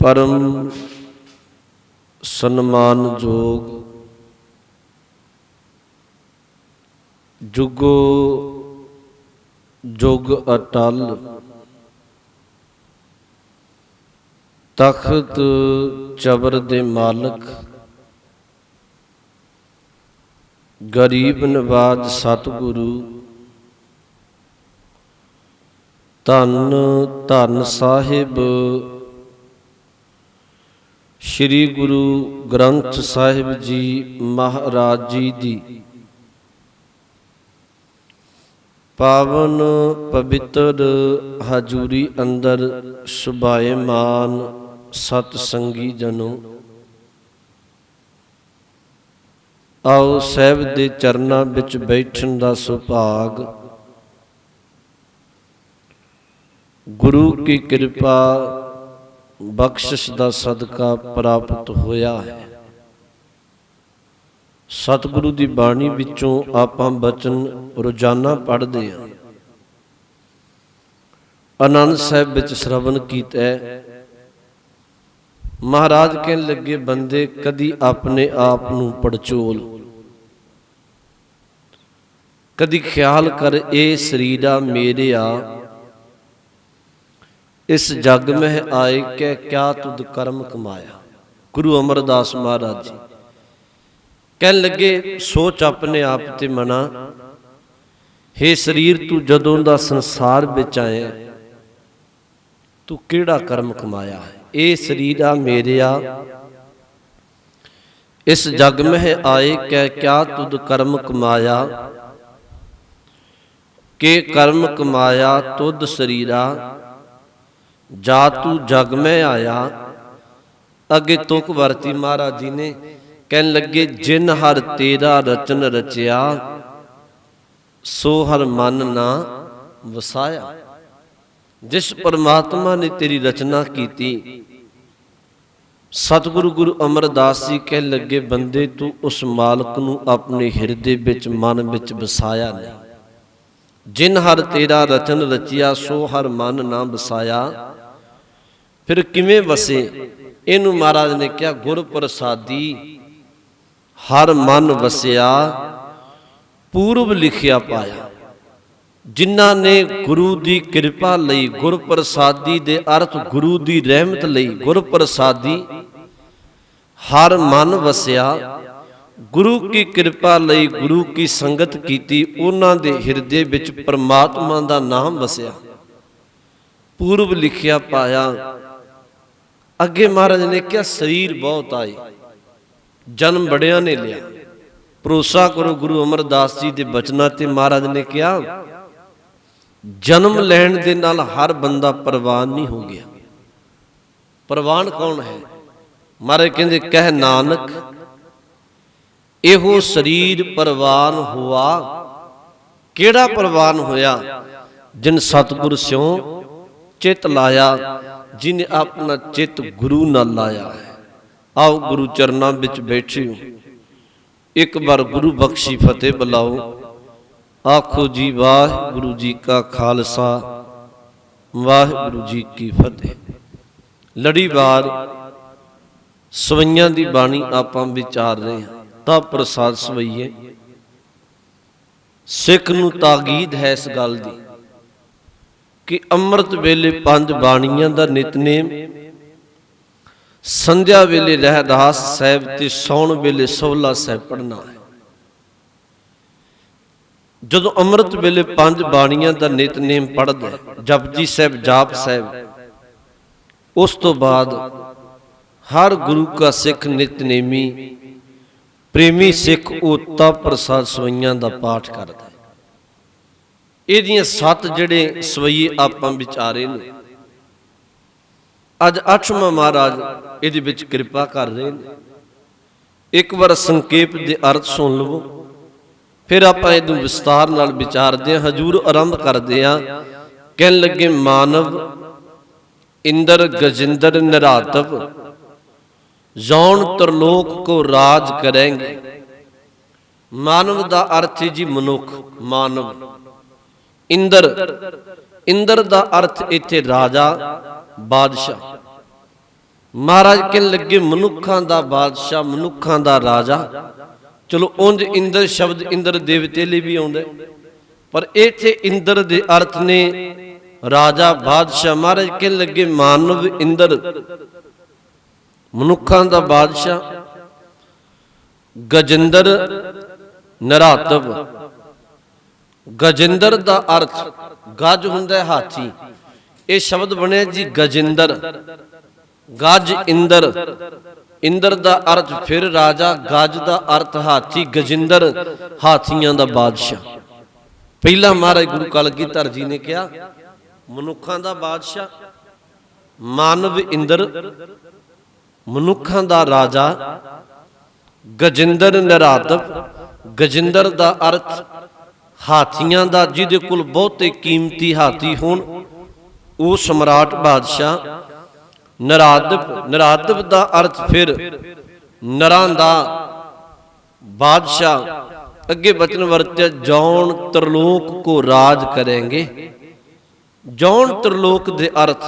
परम सन्मानयोग जुगो जुग अटल तख्त चबर दे मालक गरीब नवाज सतगुरु धन धन साहिब श्री गुरु ग्रंथ साहिब जी महाराज जी दी पावन पवित्र हजूरी अंदर सुभाएमान सतसंगी जनों, आओ साहिब दे चरनां विच बैठण दा सुभाग गुरु की कृपा बख्शिश दा सदका प्राप्त होया है। सतगुरु दी बाणी विचों आपां बचन रोजाना पढ़दे हां। आनंद साहिब विच श्रवण कीता है। महाराज कहन लगे बंदे कदी अपने आप नूं पड़चोल, कदी ख्याल कर ए शरीरा मेरे आ इस जग में आए कै क्या तुद कर्म कमाया। गुरु अमरदास महाराज जी कहन लगे सोच अपने आप ते मना, हे शरीर तू जदों दा संसार विच आया तू केड़ा कर्म कमाया है। ए शरीरा मेरिया इस जग में आए कै क्या तुद कर्म कमाया। के कर्म कमाया तुद शरीरा जा तू जग में आया। अगे तुक वरती महाराज जी ने कहन लगे जिन हर तेरा रचन रचिया सो हर मन ना वसाया। जिस परमात्मा ने तेरी रचना की सतगुरु गुरु अमरदास जी कहन लगे बंदे तू उस मालक नूं अपने हिरदे विच मन विच वसाया नहीं। जिन हर तेरा रचन रचिया सो हर मन ना वसाया। फिर किवें वसे इनू महाराज ने क्या गुर प्रसादी हर मन वसिया पूर्व लिखिया पाया। जिन्हां ने गुरु दी कृपा लई गुर प्रसादी दे अर्थ गुरु दी रहमत लई गुर प्रसादी हर मन वसिया। गुरु की कृपा लई गुरु की संगत कीती उन्हां दे हिरदे विच परमात्मा दा नाम वसिया पूर्व लिखिया पाया। अगे महाराज ने क्या शरीर बहुत आए जन्म बड़िया ने लिया। भरोसा करो गुरु अमरदास जी के बचना ते महाराज ने क्या जन्म लैण दे नाल हर बंदा परवान नहीं हो गया। परवान कौन है? महाराज कहंदे कह नानक एहो शरीर परवान हुआ। केड़ा परवान होया? जिन सतगुर स्यों चित लाया, जिन्हें अपना चित गुरु नाल लाया है। आओ गुरु चरनां विच बैठियो, एक बार गुरु बख्शी फतेह बुलाओ। आखो जी वाहिगुरु जी का खालसा वाहिगुरु जी की फतेह। लड़ीवार सवैयां दी बाणी आपां विचार रहे हैं। ता प्रसाद सवैये सिख नूं ताकीद है इस गल दी कि अमृत वेले 5 बाणियां दा नितनेम, संध्या वेले रहरास साहिब ते सौण वेले सोहला साहिब पढ़ना है। जदों अमृत वेले 5 बाणियां दा नितनेम पढ़दा जपजी साहिब जाप साहिब, उस तो बाद हर गुरु का सिख नितनेमी प्रेमी सिख ओता प्रसाद सवैयां दा पाठ करदा। ਇਹਦੀਆਂ 7 ਜਿਹੜੇ ਸਵਈਏ ਆਪਾਂ ਵਿਚਾਰੇ ਨੇ ਅੱਜ 8ਵਾਂ ਮਹਾਰਾਜ ਇਹਦੇ ਵਿੱਚ ਕਿਰਪਾ ਕਰ ਰਹੇ ਨੇ। ਇੱਕ ਵਾਰ ਸੰਖੇਪ ਦੇ ਅਰਥ ਸੁਣ ਲਵੋ, ਫਿਰ ਆਪਾਂ ਇਹਨੂੰ ਵਿਸਤਾਰ ਨਾਲ ਵਿਚਾਰਦੇ ਹਾਂ। ਹਜੂਰ ਆਰੰਭ ਕਰਦੇ ਹਾਂ। ਕਹਿਣ ਲੱਗੇ ਮਾਨਵ ਇੰਦਰ ਗਜਿੰਦਰ ਨਿਰਾਤਵ जौन त्रिलोक को राज करेंगे। मानव का अर्थ है जी मनुख, मानव। इंद्र, इंद्र का अर्थ इत्थे राजा बादशाह। महाराज कहन लगे मनुखा दा बादशाह, मनुखा दा राजा। चलो उंज इंद्र शब्द इंद्र देवते लिए भी आउंदा, पर इत्थे इंद्र दे अर्थ ने राजा बादशाह। महाराज कहन लगे मानव इंद्र, मनुखा दा बादशाह, गजेंद्र नरातव। गजेंद्र दा अर्थ गज हुंदा हाथी, ये शब्द बने जी गजेंद्र, गज इंद्र। इंद्र दा अर्थ फिर राजा, गज दा अर्थ हाथी, गजेंद्र हाथियां दा बादशाह। पहला महाराज गुरु कलगीधर जी ने कहा मनुखा दा बादशाह, मानव इंद्र, मनुखा दा राजा, गजेंद्र नरातव। गजेंद्र दा अर्थ हाथियां दा, जिहदे कोल बहुते कीमती हाथी होण, वो सम्राट बादशाह। नरादव, नरादव दा अर्थ फिर नरां दा बादशाह। अगे वचन वरत्या जौन त्रिलोक को राज करेंगे। जौन त्रिलोक दे अर्थ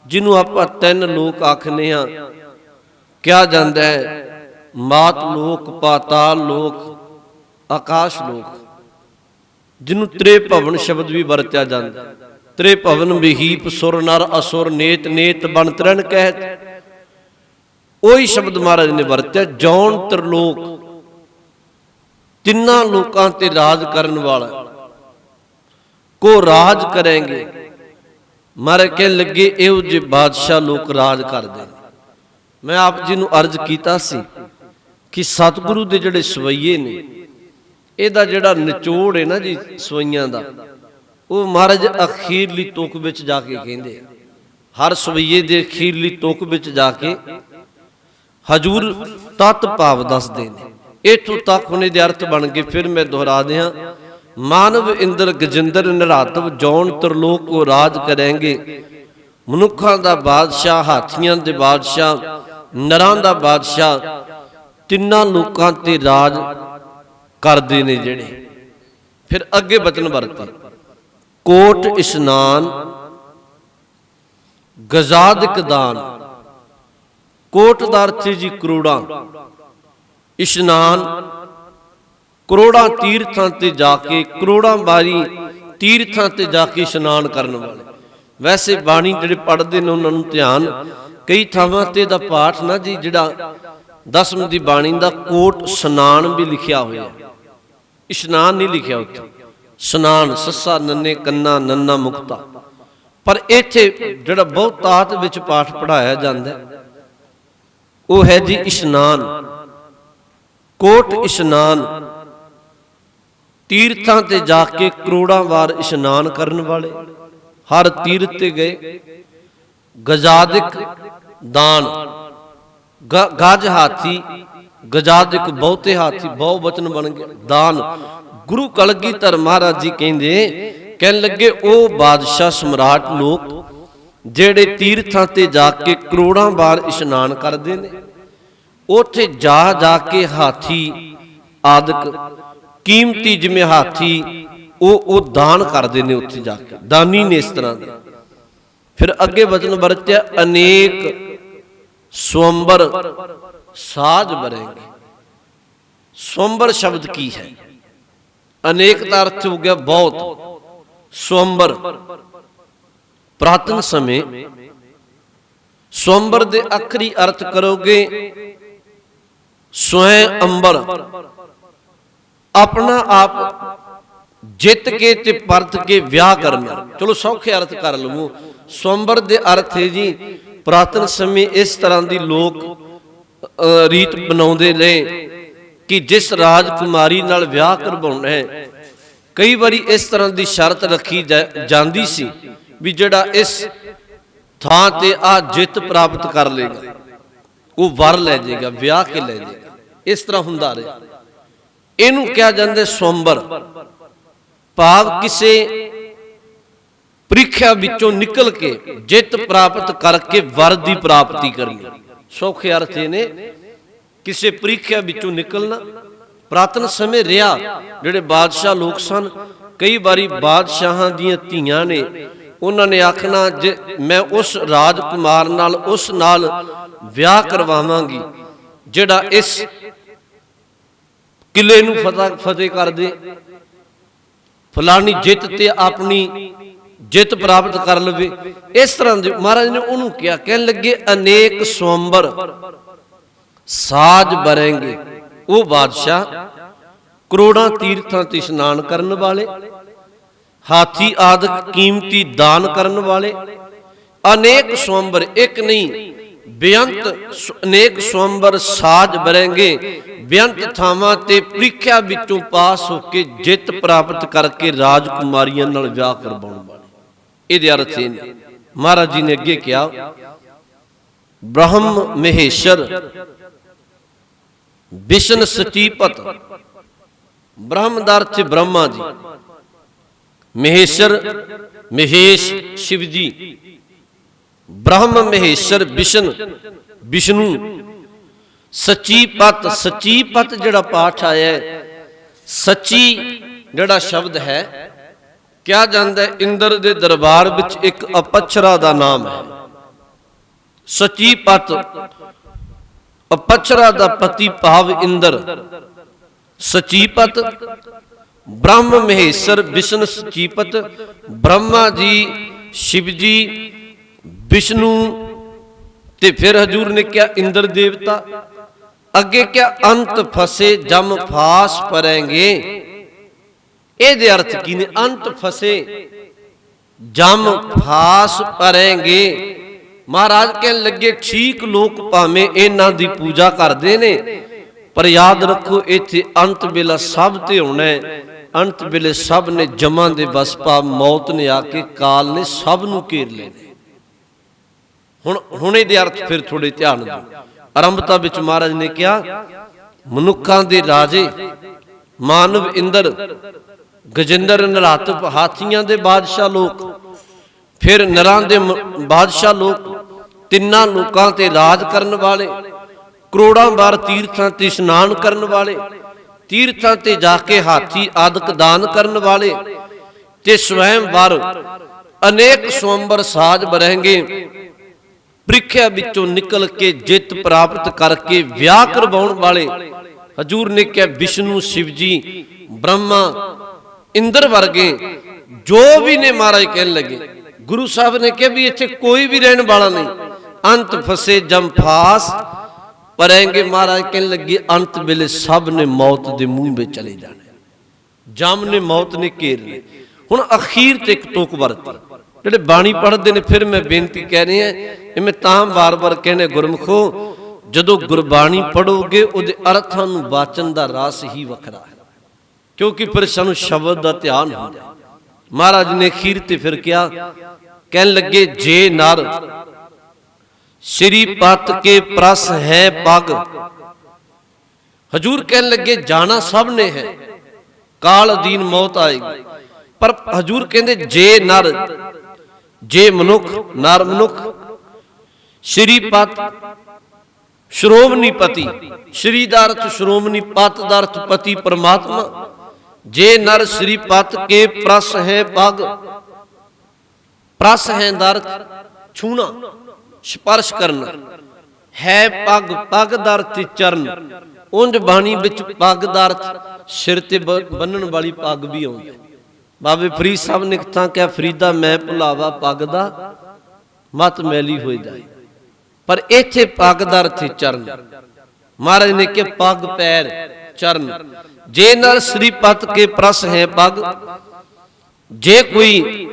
जिन्हों आपां तीन लोक आखने हां, क्या जांदा है मात लोक, पाताल लोक, आकाश लोक, जिन्हों त्रिभवन शब्द भी वरत्या जाता। त्रिभवन विहीप सुर नर असुर नेत, नेत बन त्रण कहत। वही शब्द महाराज ने वरत्या जौन त्रिलोक, तिन्ना लोकां ते राज करन वाला को राज करेंगे। महाराज कह लगे इहो जे बादशाह लोक राज करदे। मैं आप जी नूं अर्ज कीता सी कि सतगुरु दे जिहड़े सवैये ने, ਇਹਦਾ ਜਿਹੜਾ ਨਿਚੋੜ ਹੈ ਨਾ ਜੀ ਸਵਈਆਂ ਦਾ, ਉਹ ਮਹਾਰਾਜ ਅਖੀਰਲੀ ਤੁਕ ਵਿੱਚ ਜਾ ਕੇ ਕਹਿੰਦੇ। ਹਰ ਸਵਈਏ ਦੇ ਅਖੀਰਲੀ ਤੁਕ ਵਿੱਚ ਜਾ ਕੇ ਹਜੂਰ ਤਤ ਭਾਵ ਦੱਸਦੇ ਨੇ। ਇੱਥੋਂ ਤੱਕ ਉਹਨੇ ਦੇ ਅਰਥ ਬਣ ਗਏ। ਫਿਰ ਮੈਂ ਦੁਹਰਾ ਦਿਆਂ, ਮਾਨਵ ਇੰਦਰ ਗਜਿੰਦਰ ਨਿਰਾਤਵ ਜੌਨ ਤਰਲੋਕ ਕੋ ਰਾਜ ਕਰੇਂਗੇ। ਮਨੁੱਖਾਂ ਦਾ ਬਾਦਸ਼ਾਹ, ਹਾਥੀਆਂ ਦੇ ਬਾਦਸ਼ਾਹ, ਨਰਾਂ ਦਾ ਬਾਦਸ਼ਾਹ, ਤਿੰਨਾਂ ਲੋਕਾਂ ਤੇ ਰਾਜ ਕਰਦੇ ਨੇ ਜਿਹੜੇ। ਫਿਰ ਅੱਗੇ ਬਚਨ ਵਰਤੇ ਕੋਟ ਇਸ਼ਨਾਨ ਗਜ਼ਾਦਿਕ ਦਾਨ। ਕੋਟ ਦਾ ਅਰਥ ਜੀ ਕਰੋੜਾਂ, ਇਸ਼ਨਾਨ ਕਰੋੜਾਂ ਤੀਰਥਾਂ ਤੇ ਜਾ ਕੇ, ਕਰੋੜਾਂ ਵਾਰੀ ਤੀਰਥਾਂ ਤੇ ਜਾ ਕੇ ਇਸ਼ਨਾਨ ਕਰਨ ਵਾਲੇ। ਵੈਸੇ ਬਾਣੀ ਜਿਹੜੇ ਪੜ੍ਹਦੇ ਨੇ ਉਹਨਾਂ ਨੂੰ ਧਿਆਨ, ਕਈ ਥਾਵਾਂ ਤੇ ਦਾ ਪਾਠ ਨਾ ਜੀ ਜਿਹੜਾ ਦਸਮ ਦੀ ਬਾਣੀ ਦਾ ਕੋਟ ਸਨਾਨ ਵੀ ਲਿਖਿਆ ਹੋਇਆ, ਇਸ਼ਨਾਨ ਨਹੀਂ ਲਿਖਿਆ ਉੱਥੇ। ਸਨਾਨ ਸੱਸਾ ਨੰਨੇ ਕੰਨਾ ਨੰਨਾ ਮੁਕਤਾ। ਪਰ ਇੱਥੇ ਜਿਹੜਾ ਬਹੁਤਾਤ ਵਿੱਚ ਪਾਠ ਪੜਾਇਆ ਜਾਂਦਾ ਉਹ ਹੈ ਜੀ ਇਸ਼ਨਾਨ। ਕੋਟ ਇਸ਼ਨਾਨ, ਤੀਰਥਾਂ ਤੇ ਜਾ ਕੇ ਕਰੋੜਾਂ ਵਾਰ ਇਸ਼ਨਾਨ ਕਰਨ ਵਾਲੇ, ਹਰ ਤੀਰਥ ਤੇ ਗਏ। ਗਜਾਦਿਕ ਦਾਨ, ਗਜ ਹਾਥੀ, ਗਜਾਦਿਕ ਬਹੁਤੇ ਹਾਥੀ, ਬਹੁ ਵਚਨ ਬਣ ਗਏ ਦਾਨ। ਗੁਰੂ ਕਲਗੀਧਰ ਮਹਾਰਾਜ ਜੀ ਕਹਿੰਦੇ, ਕਹਿਣ ਲੱਗੇ ਉਹ ਬਾਦਸ਼ਾਹ ਸਮਰਾਟ ਲੋਕ ਜਿਹੜੇ ਤੀਰਥਾਂ ਤੇ ਜਾ ਕੇ ਕਰੋੜਾਂ ਵਾਰ ਇਸ਼ਨਾਨ ਕਰਦੇ ਨੇ, ਉੱਥੇ ਜਾ ਜਾ ਕੇ ਹਾਥੀ ਆਦਿਕ ਕੀਮਤੀ ਜਿਵੇਂ ਹਾਥੀ ਉਹ ਦਾਨ ਕਰਦੇ ਨੇ ਉੱਥੇ ਜਾ ਕੇ। ਦਾਨੀ ਨੇ ਇਸ ਤਰ੍ਹਾਂ ਦੇ। ਫਿਰ ਅੱਗੇ ਵਚਨ ਵਰਤਿਆ ਅਨੇਕ स्वंबर साज बरेंगे। स्वंबर शब्द की है, अनेक का अर्थ हो गया बहुत। स्वंबर प्रातन समय, स्वंबर दे अखरी अर्थ करोगे स्वयं अंबर, अपना आप जित के ते परत के ब्याह करना। चलो सौखे अर्थ कर लवो। स्वंबर दे अर्थ है जी पुरातन समय इस तरह की लोग रीत बनाते ने कि जिस राजकुमारी नाल विआह करवाउणा है, कई बारी इस तरह की शर्त रखी जाती सी भी जिहड़ा इस थां ते आ जित प्राप्त कर लेगा वो वर लै जाएगा, विआह के लै जाएगा। इस तरह हुंदा रहा। इहनूं कहा जांदा स्वंबर, भाव किसे ਪ੍ਰੀਖਿਆ ਵਿੱਚੋਂ ਨਿਕਲ ਕੇ ਜਿੱਤ ਪ੍ਰਾਪਤ ਕਰਕੇ ਵਰ ਦੀ ਪ੍ਰਾਪਤੀ ਕਰਨੀ। ਸੌਖੇ ਅਰਥ ਇਹ ਨੇ ਕਿਸੇ ਪ੍ਰੀਖਿਆ ਵਿੱਚੋਂ ਨਿਕਲਣਾ। ਪ੍ਰਾਤਨ ਸਮੇਂ ਰਿਹਾ ਜਿਹੜੇ ਬਾਦਸ਼ਾਹ ਲੋਕ ਸਨ, ਕਈ ਵਾਰੀ ਬਾਦਸ਼ਾਹਾਂ ਦੀਆਂ ਧੀਆਂ ਨੇ उन्होंने आखना जे मैं उस राजकुमार नाल उस नाल विआह करवावांगी जिहड़ा इस किले नूं फतेह कर दे, फलानी जित ते अपनी जित प्राप्त कर लवे। इस तरह महाराज ने उन्होंने क्या कहने लगे, अनेक स्वंबर साज बरेंगे वो बादशाह, करोड़ां तीर्थां ते स्नान करन वाले, हाथी आदि कीमती दान करन वाले, अनेक स्वंबर एक नहीं बेअंत अनेक स्वंबर साज बरेंगे, बेअंत थावां ते प्रीख्या विचों पास होके जित प्राप्त करके राजकुमारियां नाल विआह करवाउण वाले। इहदे अर्थ ये ने महाराज जी ने अगे कहा, ब्रह्म महेश्वर विष्णु सचीपत, ब्रह्म दा अर्थ ब्रह्मा जी, महेश्वर महेश शिव जी, ब्रह्म महेश्वर विष्णु विष्णु, सचीपत सचीपत जिहड़ा पाठ आया है, सची जिहड़ा शब्द है क्या जांदा है इंद्र दे दरबार विच एक अपच्छरा दा नाम है। सचीपत अपच्छरा दा पति भाव इंद्र, सचीपत ब्रह्म महेश्वर विष्णु सचीपत, ब्रह्मा जी शिव जी विष्णु ते फिर हजूर ने क्या इंद्र देवता, अगे क्या अंत फसे जम फास परेंगे। ये अर्थ की ने अंत फसे जम फास परेंगे। महाराज कहने लगे ठीक लोग भावें इन्हां दी पूजा करते ने, पर याद रखो इत्थे अंत वेला सब ते होना है। अंत वेले सब ने जमा दे बस पा, मौत ने आके काल ने सब नूं घेर लेने। हुण इहदे अर्थ फिर थोड़े ध्यान दो। आरंभता विच महाराज ने कहा मनुखां दे राजे मानव इंद्र, गजेंद्र नरातप हाथियां दे बादशाह लोग, फिर नरां दे बादशाह लोग, तिन्नां लोकां ते राज करन वाले, करोड़ां बार तीर्थां ते स्नान करन वाले, तीर्थां ते जाके हाथी आदक दान करन वाले, ते स्वयं बार अनेक स्वंबर साज बरहेंगे, प्रीख्या विचों निकल के जित प्राप्त करके विआह करवाउण वाले। हजूर ने क्या विष्णु शिव जी ब्रह्मा इंद्र वर्गे जो भी ने महाराज कहने लगे। गुरु साहब ने कहा भी इत्थे कोई भी रहने वाला नहीं, अंत फसे जम फास परेंगे। महाराज कहने लगे अंत वेले सब ने मौत के मुंह में चले जाने, जम ने मौत ने घेर ले। हुण अखीर ते एक टोक वरती जिहड़े बाणी पढ़ते ने, फिर मैं बेनती कह रही है मैं तां बार बार कहने गुरमुखो जदों गुरबाणी पढ़ोगे उहदे अर्थां नूं वाचन दा रस ही वखरा है, क्योंकि फिर सानूं शब्द दा ध्यान हो जाए। महाराज ने अखीर ते फिर क्या कहने लगे, जे नर श्री पत के प्रस है पग। हजूर कहने लगे जाना सब ने है, काल अधीन मौत आएगी, पर हजूर कहते जे नर जे मनुख नर मनुख श्री पत श्रोमणी पति, श्री दा अर्थ श्रोमणी, पत दा अर्थ पति परमात्मा। जे नर श्री पत के प्रस है पग, प्रस है दा अर्थ छूना स्पर्श करना, है पग पग दा अर्थ चरण। उंज बाणी विच पग दा अर्थ सिर ते बन्नण वाली पग भी आउंदी है। बाबे फरीद साहब ने तां क्या फरीदा मैं भुलावा पग दा मत मैली हो जाए, पर इत्थे पग दा अर्थ चरण। महाराज ने कहा पग पैर चरण। जे नर श्रीपत के प्रस है पग, जे कोई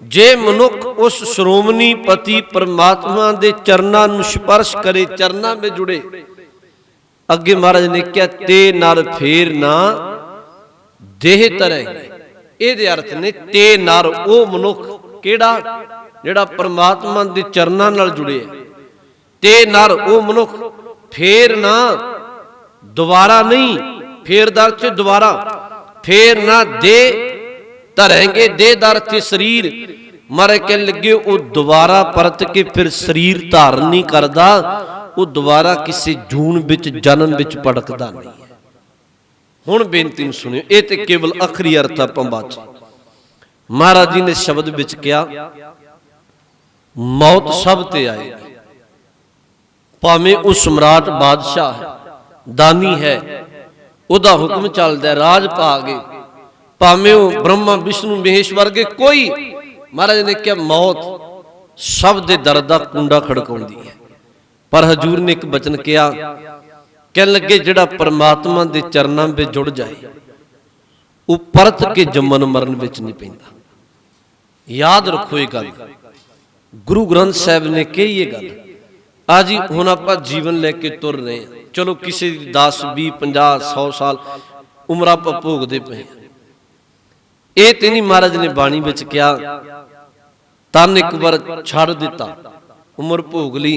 जे मनुख उस श्रोमणी पति परमात्मा दे चरनां नूं स्पर्श करे, चरनां में जुड़े। अगे महाराज ने कहा ते नर फेर ना देह तरह। ਇਹਦੇ अर्थ ने ते नर वो मनुख केड़ा जेड़ा परमात्मा दे चरनां नाल जुड़े, ते नर वो मनुख फेर ना दोबारा नहीं, फेर दा अर्थ दोबारा, फेर ना दे धरेंगे, दे दा अर्थ शरीर। मारे कहने लगे वो दोबारा परत के फिर शरीर धारण नहीं करता, वो दोबारा किसी जून विच जन्म विच पड़कदा नहीं है। हुण बेनती सुनियो, ये तो केवल आखिरी अर्थ आपां बाच महाराज जी ने शब्द विच कहा, मौत सब ते आएगी, भावें वो सम्राट बादशाह है, दानी है, उहदा हुक्म चलदा है, राज भागे, भावें वो ब्रह्मा विष्णु महेश वर्गे कोई, महाराज ने कहा मौत सब दे दर दा कुंडा खड़काउंदी है। पर हजूर ने एक बचन कहा, कह लगे जिहड़ा परमात्मा दे चरनां विच जुड़ जाए वो परत के जमन मरण विच नहीं पैंदा। याद रखो ये गल, गुरु ग्रंथ साहब ने कही ये गल। आज ही हुण आपां जीवन लैके तुर रहे हैं, चलो किसी 10 20 50 100 साल उम्र आपां भोगदे पे, ये ते नहीं महाराज ने बाणी विच कहा, तन एक बार छड़ दिता उम्र भोग ली,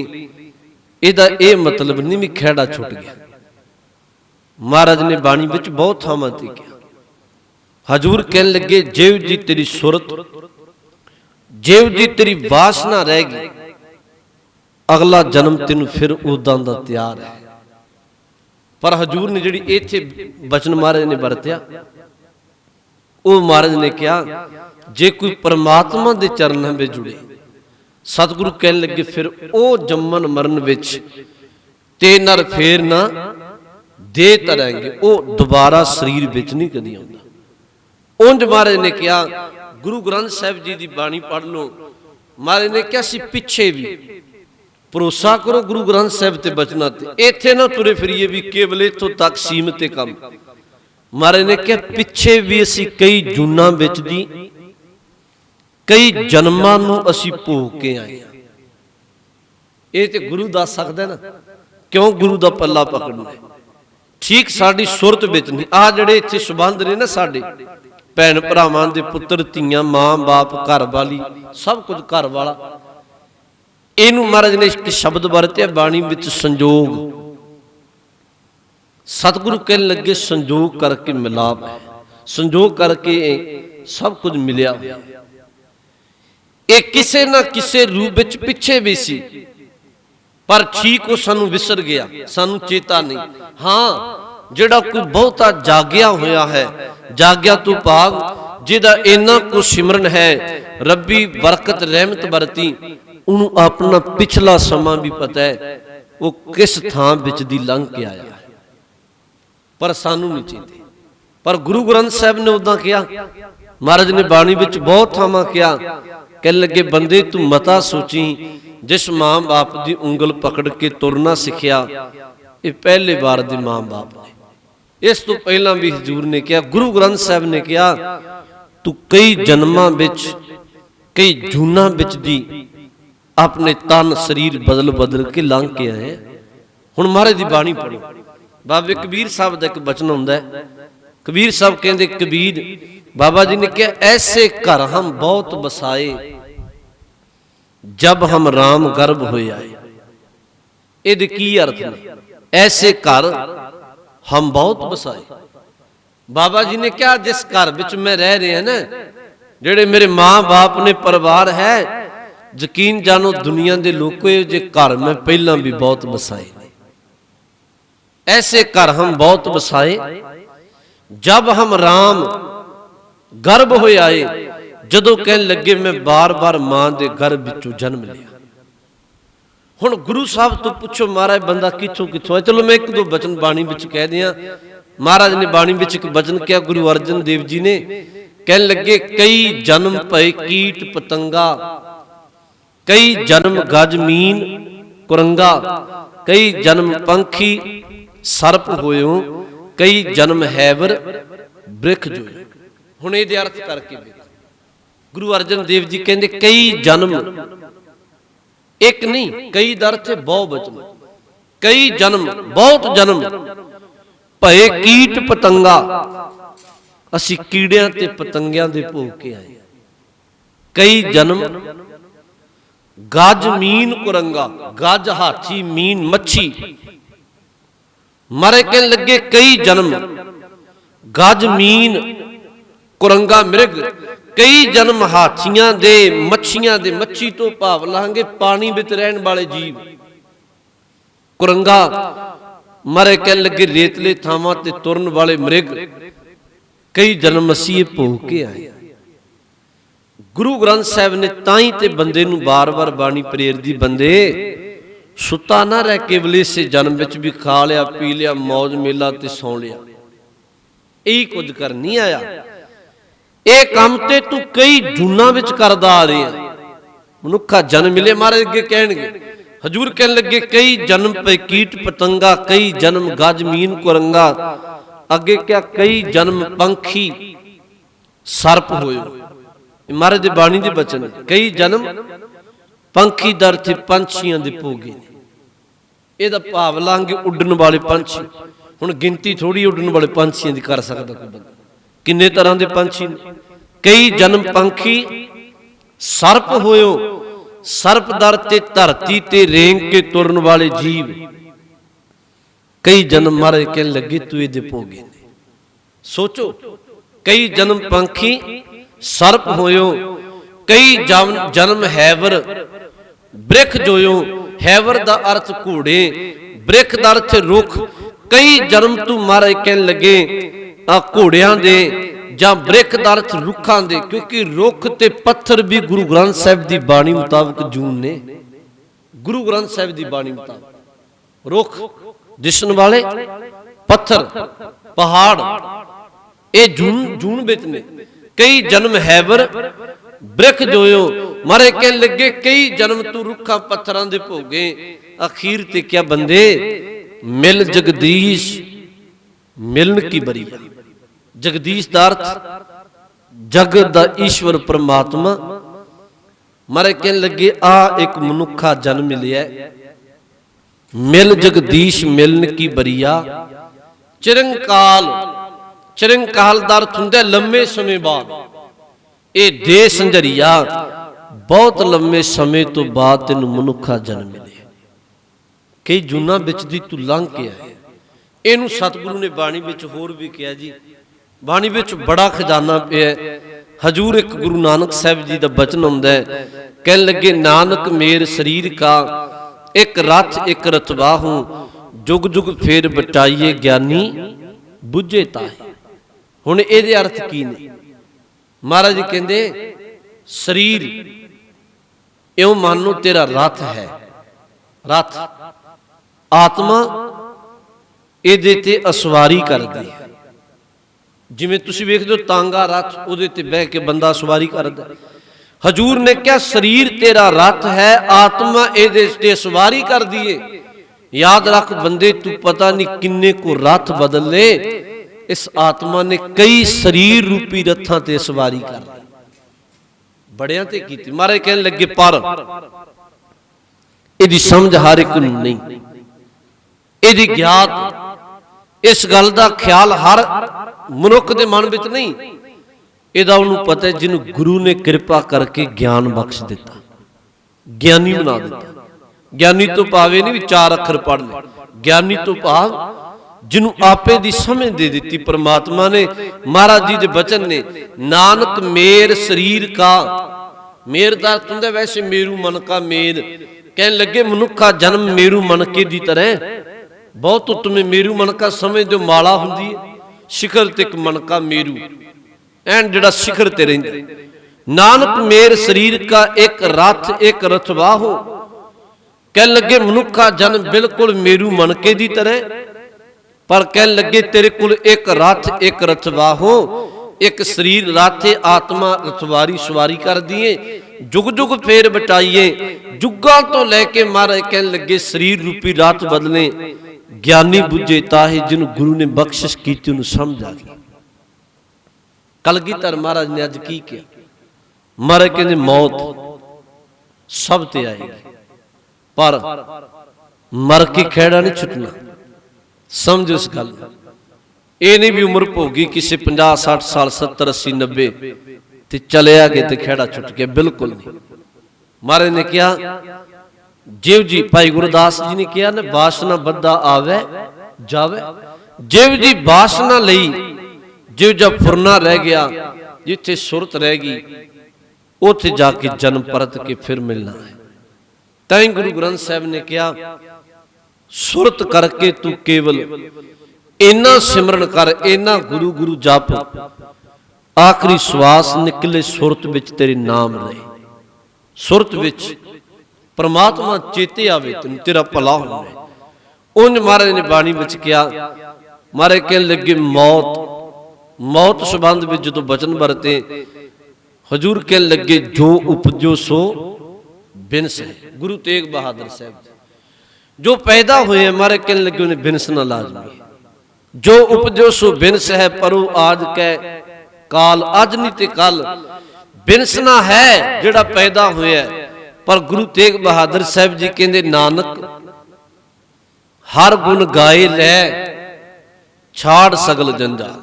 ਇਹਦਾ ਇਹ मतलब नहीं भी खैड़ा छुट गया। महाराज ने बाणी विच बहुत थावां ते किया। हजूर कहन लगे, जेव जी तेरी सुरत, जेव जी तेरी वासना रहेगी, अगला जन्म तेन फिर उदां दा तैयार है। पर हजूर ने जिहड़ी इत्थे बचन महाराज ने वरतिया, वो महाराज ने कहा, जे कोई परमात्मा दे चरनां विच जुड़े, सतगुरु कहन लगे फिर ओ जम्मन मरण विच ते नर फेर ना दे तरेंगे, वो दोबारा शरीर विच नहीं कदी आउंदा। उंज महाराज ने कहा, गुरु ग्रंथ साहिब जी की बाणी पढ़ लो। महाराज ने कहा सी पिछे भी भरोसा करो गुरु ग्रंथ साहिब ते बचना ते, इत्थे ना तुरे फिरिए भी केवल इत्थों तक सीमित काम। महाराज ने कहा पिछे भी असी कई जूनां विच दी कई जन्मां नूं असी भोग के आए। ये ते गुरु दस सकदा ना, क्यों गुरु दा पल्ला पकड़ना। ठीक साडी सुरत विच नहीं, आ जिहड़े इत्थे संबंध ने ना साडे भैन भरावां दे पुत्तर धीआं, मां बाप, घर वाली, सब कुछ घर वाला, इनू महाराज ने एक शब्द वरतिया बाणी विच संजोग। सतगुरु कहन लगे संजोग करके मिलाप है, संजोग करके सब कुछ मिलिया। ये किसे ना किसे रूप विच पिछे भी सी, पर ठीक वो सानू विसर गया, सानू चेता नहीं। हाँ जिहड़ा कोई बहुता जागिया होया है, जागिया तो भाग जिहदा इन्ना को सिमरन है, रब्बी बरकत रहमत बरती, उन्होंने अपना पिछला समा भी पता है वो किस थां विच दी लंघ के आया है, पर सानू नहीं चेते। पर गुरु ग्रंथ साहब ने उदां किया, महाराज ने बाणी विच बहुत थावां किया, कह लगे बंदे तू मता सोची, जिस मां बाप की उंगल पकड़ के तुरना सीखिया, ये पहले बार दे मां बाप ने। इस तो पहला भी हजूर ने कहा, गुरु ग्रंथ साहब ने कहा, तू कई जन्मां विच कई जूनां विच दी अपने तन शरीर बदल बदल के लंघ के आए। हुण महाराज दी बाणी पढ़ो। बाबे कबीर साहब दा एक बचन हुंदा है, कबीर साहब कहंदे, कबीर बाबा जी ने कहा, ऐसे घर हम बहुत बसाए जब हम राम गर्भ होए आए। इहदे की अर्थ ने? ऐसे घर हम बहुत बसाए। बाबा जी ने कहा, जिस घर विच मैं रह रहा ना, जेड़े मेरे मां बाप ने, परिवार है, यकीन जानो दुनिया के लोगों जे घर मैं पहला भी बहुत बसाए। ऐसे घर हम बहुत बसाए जब हम राम गर्भ होए आए, जदों कहन लगे मैं बार बार मां के गर्भ विचों जन्म लिया। हुण गुरु साहब तो पूछो, महाराज बंदा किथों किथों है। चलो मैं एक दो बचन बाणी विच कह दियां। महाराज ने बाणी विच एक बचन किया, गुरु अर्जन देव जी ने, कहन लगे कई जन्म भय कीट पतंगा, कई जन्म गज मीन कुरंगा, कई जन्म पंखी सर्प होयो, कई जन्म हैवर बृख जो। हुण इहदे अर्थ करके गुरु अर्जन देव जी कहंदे कई जन्म, एक नहीं कई दा अर्थ है बहुवचन, कई जन्म बहुत जन्म, भय कीट पतंगा, असी कीड़ियां ते पतंगियां दे भोग के आए। कई जन्म गज मीन कुरंगा, गज हाथी, मीन मच्छी, मारे कहन लगे कई जन्म गज मीन कुरंगा मृग, कई जन्म हाथियां दे, मच्छियां दे, मच्छी तो भाव लांगे पानी विच रहन वाले जीव, कुरंगा मारे कहन लगे रेतले थावां ते तुरन वाले मृग, कई जन्म असीं भोग के आए। गुरु ग्रंथ साहब ने ताई ते बंदे नूं बार-बार बाणी प्रेरदी, बंदे सुता ना रह केवले से जन्म विच भी खा लिया पी लिया मौज मेला ते सौ लिया, यही कुछ कर नहीं आया। ये काम ते तू कई जूना विच करदा आ रहे हैं। मनुखा जन्म मिले, महाराज अगे कहणगे, हजूर कहन लगे कई जन्म पे कीट पतंगा, कई जन्म गज मीन कुरंगा, अगे क्या कई जन्म पंखी सर्प होए। महाराज दी बाणी दे बचन, कई जन्म पंखी दर थे पंछियां दे भोगे। ਇਹਦਾ ਭਾਵ ਲਾਂਗੇ ਉੱਡਣ ਵਾਲੇ ਪੰਛੀ। ਹੁਣ ਗਿਣਤੀ ਥੋੜੀ ਉੱਡਣ ਵਾਲੇ ਪੰਛੀਆਂ ਦੀ ਕਰ ਸਕਦਾ ਕੋਈ ਬੰਦਾ, ਕਿੰਨੇ ਤਰ੍ਹਾਂ ਦੇ ਪੰਛੀ ਨੇ। ਕਈ ਜਨਮ ਪੰਖੀ ਸਰਪ ਹੋਇਓ, ਸਰਪ ਦਰ ਤੇ ਧਰਤੀ ਤੇ ਰੇਂਗ ਕੇ ਤੁਰਨ ਵਾਲੇ ਜੀਵ। ਕਈ ਜਨਮ ਮਾਰੇ ਕਹਿਣ ਲੱਗੇ ਤੂੰ ਇਹਦੇ ਭੋਗੇ ਨੇ। ਸੋਚੋ, ਕਈ ਜਨਮ ਪੰਖੀ ਸਰਪ ਹੋਇਓ, ਕਈ ਜਨਮ ਹੈਵਰ ਬ੍ਰਿਖ ਜੋਇਓ। हैवर दा अर्थ घोड़े, बृख दा अर्थ रुख। कई जन्म तू मारे कहन लगे घोड़ियां दे जां बृख दा अर्थ रुखां दे, क्योंकि रुख ते पत्थर भी गुरु ग्रंथ साहिब दी बाणी मुताबिक जून ने। गुरु ग्रंथ साहिब दी बाणी मुताबिक रुख दिसन वाले, पत्थर पहाड़ ये जून विच ने। कई जन्म हैवर बृख जोयो, मारे कह लगे कई जन्म तू रुखा पत्थरां दे भोगे। अखीर ते क्या बंदे मिल जगदीश, मिलन की बरी। जगदीश दा अर्थ जगत दा ईश्वर परमात्मा। मारे कह लगे आ एक मनुखा जन्म मिलिया, मिल जगदीश मिलन की बरिया। चिरंकाल, चिरंकाल दा अर्थ हुंदा लंबे समय बाद। ये दे संजरिया बहुत लंबे समय तो बाद तेन मनुखा जन्म मिले, कई जूना बिच दी तू लंघ के आए। इनू सतगुरु ने बाणी विच होर भी कहा जी, बाणी विच बड़ा खजाना पिया। हजूर एक गुरु नानक साहब जी का बचन हुंदा है, कहन लगे नानक मेर शरीर का एक रथ एक रथवाहू, जुग जुग फेर बटाइए ज्ञानी बुझे ताहे। हुण इहदे अर्थ की ने? महाराज जी कहते शरीर इउं मान लो तेरा रथ है, रथ आत्मा इहदे ते असवारी करदी है। जिवें तुसीं वेखदे हो तांगा रथ, उहदे ते बह के बंदा सवारी करदा। हजूर ने क्या शरीर तेरा रथ है, आत्मा इहदे ते सवारी करदी है। याद रख बंदे, तू पता नहीं किन्ने को रथ बदल ले, इस आत्मा ने कई शरीर रूपी रथां ते सवारी कर ली, बड़ियां ते कीती। महाराज कहन लगे पर इहदी समझ हर एक नूं नहीं, इहदी ज्ञात इस गल दा ख्याल हर मनुख दे मन विच नहीं। इहदा उहनूं पता है जिन्हों गुरु ने कृपा करके ज्ञान बख्श दिता, ज्ञानी बना दिता। ज्ञानी तो भावे नहीं भी चार अखर पढ़ ले, ज्ञानी तो भाव जिन्हों आपे दी समझ दे दी परमात्मा ने। महाराज जी दे बचन ने, नानक मेर शरीर का, मेर दा अर्थ हुंदा वैसे मेरू मन का मेल। कहन लगे मनुखा जन्म मेरू मनके दी तरह। बहुत उत्तम मेरू मनका समझ दो माला हुंदी है, शिखर ते मन का मेरू एंड जिहड़ा शिखर ते रहिंदा। नानक मेर शरीर का एक रथ एक रथवाहो। कहन लगे मनुखा जन्म बिल्कुल मेरू मनके दी तरह, पर कहन लगे तेरे कुल एक रथ एक रथवाहो। एक शरीर राथे आत्मा रथवारी सवारी कर दिए, जुग जुग फेर बटाइए। जुगा तो लैके मारे कहन लगे शरीर रूपी रात बदले, ज्ञानी बुझे ताहे जिन गुरु ने बख्शिश की उन्हें समझ आ गई। कलगीधर महाराज ने अज की किया, मारे कहते मौत सब ते आएगी, पर मर के खेड़ा नहीं छुटना। समझो इस गल, ये नहीं भी उम्र भोगी किसी 50 60 साल 70 80 90 ते चले आ गए तो खेड़ा छुट गया, बिल्कुल नहीं। महाराज ने क्या जिव जी, भाई गुरदास जी ने किया ना, वासना बद्दा आवे जावे। जिव जी वासना लई, जिव जब फुरना रह गया, जिथे सुरत रह गई उथे जाके जन्म परत के फिर मिलना है। तैं गुरु ग्रंथ साहब ने क्या, सुरत करके तू केवल इना सिमरन कर, इना गुरु गुरु जप, आखिरी श्वास निकले सुरत विच तेरे नाम रहे। सुरत विच परमात्मा चेते आवे तेन तेरा भला होवे। उंज महाराज ने बाणी विच कहा, महाराज कहने लगे मौत मौत संबंध में जो बचन वरते हजूर कहने लगे जो उपजो सो बिनस है। गुरु तेग बहादुर साहब जो पैदा हुए हैं महाराज कहने लगे उन्हें बिनसना लाजमी। जो उपजो सो बिनस है परो आज कै काल, अज नहीं ते कल बिनसना है जिहड़ा पैदा होया। पर गुरु तेग बहादुर साहब जी कहते नानक हर गुण गाए लै छाड़ सगल जंजाल।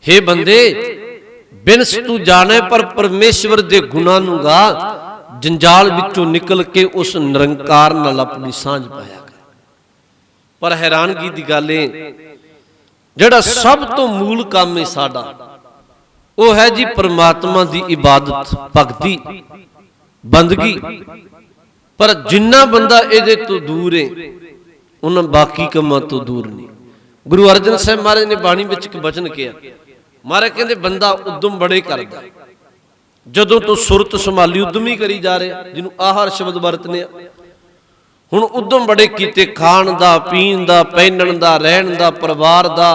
हे बंदे बिनस तू जाने पर परमेश्वर दे गुणां नूं गा, जंजाल विचों निकल के उस निरंकार नाल अपनी सांझ पाया कर। पर हैरानगी दी गल है जिहड़ा सब तो मूल काम है साडा वो है जी परमात्मा दी इबादत भगती बंदगी। पर जिन्ना बंदा इहदे तो दूर है उन्हां बाकी कामां तो दूर नहीं। गुरु अर्जन साहब महाराज ने बाणी विच एक वचन कहा, महाराज कहंदे बंदा उद्यम बड़े करदा जदों तो सुरत संभाली उद्यम ही करी जा रहा, जिन्हों आहार शब्द वरतने हुण उद्यम बड़े कीते खाण दा पीण दा पहनण दा रहण दा परिवार दा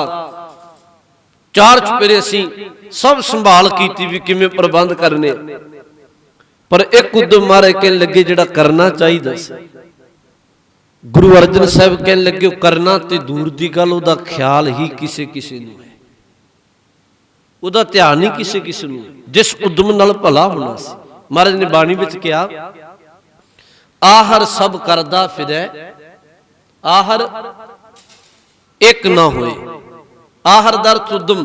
चार चुफेरे असीं सब संभाल कीती भी किवें प्रबंध करने। पर एक उद्यम महाराज कहने लगे जिहड़ा करना चाहिदा सी। गुरु अर्जन साहब कहने लगे करना ते दूर दी गल उहदा ख्याल ही किसे किसे नूं है, उहदा ध्यान ही किसे किसे नूं जिस उद्यम नाल भला होना सी। महाराज ने बाणी विच कहा आहर सब करदा फिरै आहर एक ना होए। आहर दा अर्थ उद्यम,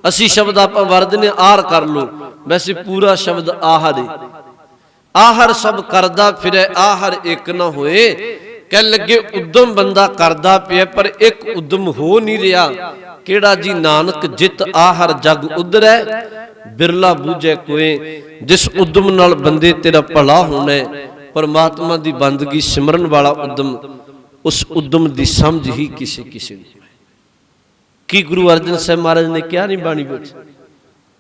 असी शब्द आप वरतने आहार कर लो, वैसे पूरा शब्द आहर है। आहर सब करदा फिरै आहर एक ना होए। कह लगे उद्यम बंदा करदा पिया पर एक उद्यम हो नहीं रहा। केड़ा जी नानक जित आहर जग उधरै बिरला बूझे कोए। जिस उद्यम नाल बंदे तेरा भला होना है परमात्मा दी बंदगी सिमरन वाला उद्यम, उस उद्यम दी समझ ही किसे किसे नूं है। की गुरु अर्जन साहब महाराज ने क्या नहीं बाणी विच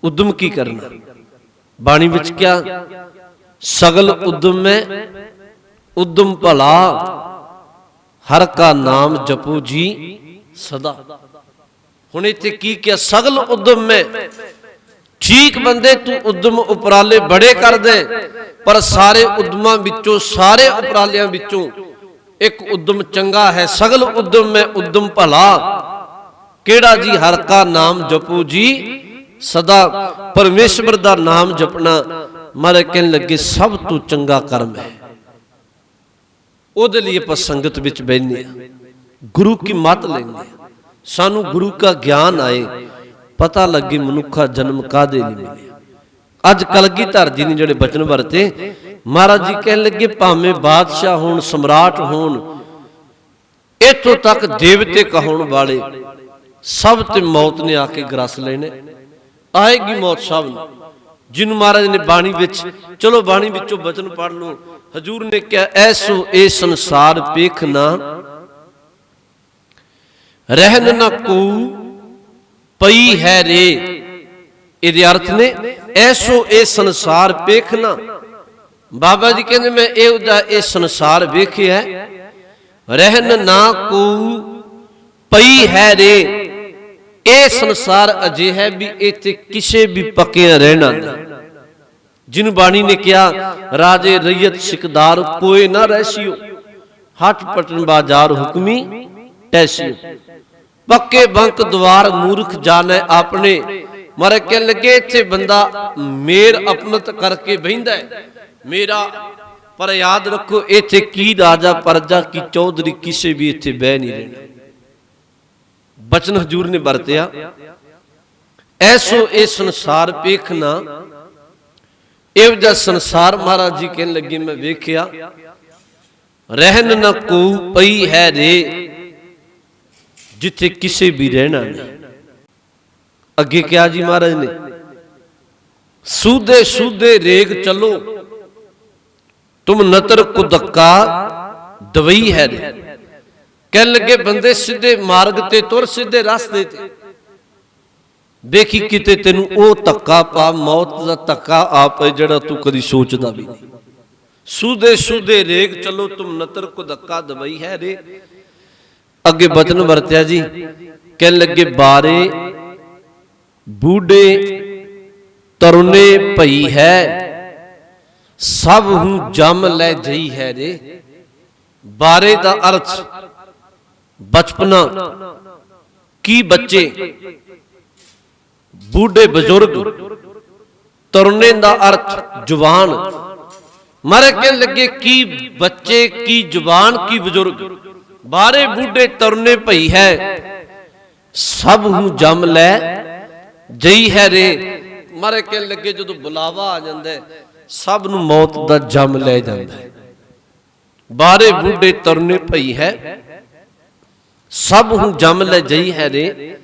उद्यम की करना। बाणी विच क्या सगल उद्यम में उद्यम भला हर का नाम जपो जी सदा। हुण इत्थे की क्या सगल उद्यम में ठीक बंदे तू उद्यम उपराले बड़े कर दे पर सारे उद्यमां विचों सारे उपरालियां विचों एक उद्यम चंगा है। सगल उद्यम में उद्यम भला केड़ा जी हर का नाम जपो जी सदा। परमेश्वर दा नाम जपना मारे कहने लगे सब तो चंगा कर्म है। उहदे लिए आपां संगत विच बैठने गुरु की मत लेंगे, सानू गुरु का ज्ञान आए, पता लगे मनुखा जन्म कादे नहीं मिले। अज कलगीधर जी ने जिहड़े बचन वरते महाराज जी कहने लगे भावें बादशाह होण सम्राट होण इत्थों तक देवते कहाउण वाले सब ते मौत ने आके ग्रस लेने। आएगी मौत सब नूं। जिन्हों महाराज ने बाणी विच चलो बाणी विचों बचन पढ़ लो। हजूर ने कहा ऐसो ए संसार पेखना रहन न को पई है रे। इहदे अर्थ ने ऐसो ए संसार पेखना। बाबा जी कहते मैं ए संसार वेखिया रहन ना को पई है रे। ਇਹ ਸੰਸਾਰ ਅਜਿਹਾ ਵੀ ਇੱਥੇ ਕਿਸੇ ਵੀ ਪੱਕਿਆਂ ਰਹਿਣਾ ਨਹੀਂ। ਜਿਨ ਬਾਣੀ ਨੇ ਕਿਹਾ ਰਾਜੇ ਰਈਅਤ ਸਿਕਦਾਰ ਕੋਏ ਨਾ ਰਹਿਸੀਓ ਹੱਟ ਪਟਨ ਬਾਜ਼ਾਰ ਹੁਕਮੀ ਟੈਸੀਓ। ਪੱਕੇ ਬੰਕ ਦਵਾਰ ਮੂਰਖ ਜਾਣੇ ਆਪਣੇ। ਮਾਰੇ ਕਹਿਣ ਲੱਗੇ ਇੱਥੇ ਬੰਦਾ ਮੇਰ ਆਪਣਤ ਕਰਕੇ ਬਹਿੰਦਾ ਹੈ ਮੇਰਾ। ਪਰ ਯਾਦ ਰੱਖੋ ਇੱਥੇ ਕੀ ਰਾਜਾ ਪਰਜਾ ਕੀ ਚੌਧਰੀ ਕਿਸੇ ਵੀ ਇੱਥੇ ਬਹਿ ਨਹੀਂ ਰਹਿਣਾ। बचन हजूर ने बरतिया ऐसो ए संसार पेखना। इहो जिहा संसार महाराज जी कहने लगे मैं वेखिया रहन न को पई है रे जिथे किसे भी रहना नहीं। अगे क्या जी महाराज ने सूदे सूदे रेग चलो तुम नतर कुदक्का दवई है रे। कह लगे बंदे सीधे मार्ग ते तुर सीधे रास्ते ते ਵੇਖੀ ਕਿਤੇ ਤੈਨੂੰ ਉਹ ਧੱਕਾ ਪਾ, ਮੌਤ ਦਾ ਧੱਕਾ ਆਪ ਜਿਹੜਾ ਤੂੰ ਕਦੀ ਸੋਚਦਾ ਵੀ ਨਹੀਂ। ਸੂਦੇ ਸੂਦੇ ਰੇਗ ਚਲੋ ਤੁਮ ਨਤਰ ਕੋ ਧੱਕਾ ਦਵਾਈ ਹੈ ਰੇ। ਅੱਗੇ ਬਚਨ ਵਰਤਿਆ ਜੀ, ਕਹਿਣ ਲੱਗੇ ਬਾਰੇ ਬੂਢੇ ਤਰੁਨੇ ਭਈ ਹੈ, ਸਭ ਹੂੰ ਜਮ ਲੈ ਜਈ ਹੈ ਰੇ। ਬਾਰੇ ਦਾ ਅਰਥ ਬਚਪਨਾ, ਕੀ ਬੱਚੇ, ਬੂਢੇ ਬਜ਼ੁਰਗ, ਤਰੁਨੇ ਦਾ ਅਰਥ ਜਵਾਨ। ਮਾਰੇ ਕਹਿਣ ਲੱਗੇ ਕੀ ਬੱਚੇ, ਕੀ ਜਵਾਨ, ਕੀ ਬਜ਼ੁਰਗ। ਬਾਰੇ ਬੂਢੇ ਤਰੁਨੇ ਭਈ ਹੈ, ਸਭ ਹੂੰ ਜਮ ਲੈ ਜਈ ਹੈ ਰੇ। ਮਾਰੇ ਕਹਿਣ ਲੱਗੇ ਜਦੋਂ ਬੁਲਾਵਾ ਆ ਜਾਂਦਾ ਸਭ ਨੂੰ ਮੌਤ ਦਾ ਜਮ ਲੈ ਜਾਂਦਾ ਹੈ। ਬਾਰੇ ਬੂਢੇ ਤਰੁਨੇ ਭਈ ਹੈ, ਸਭ ਹੂੰ ਜਮ ਲੈ ਜਈ ਹੈ ਰੇ।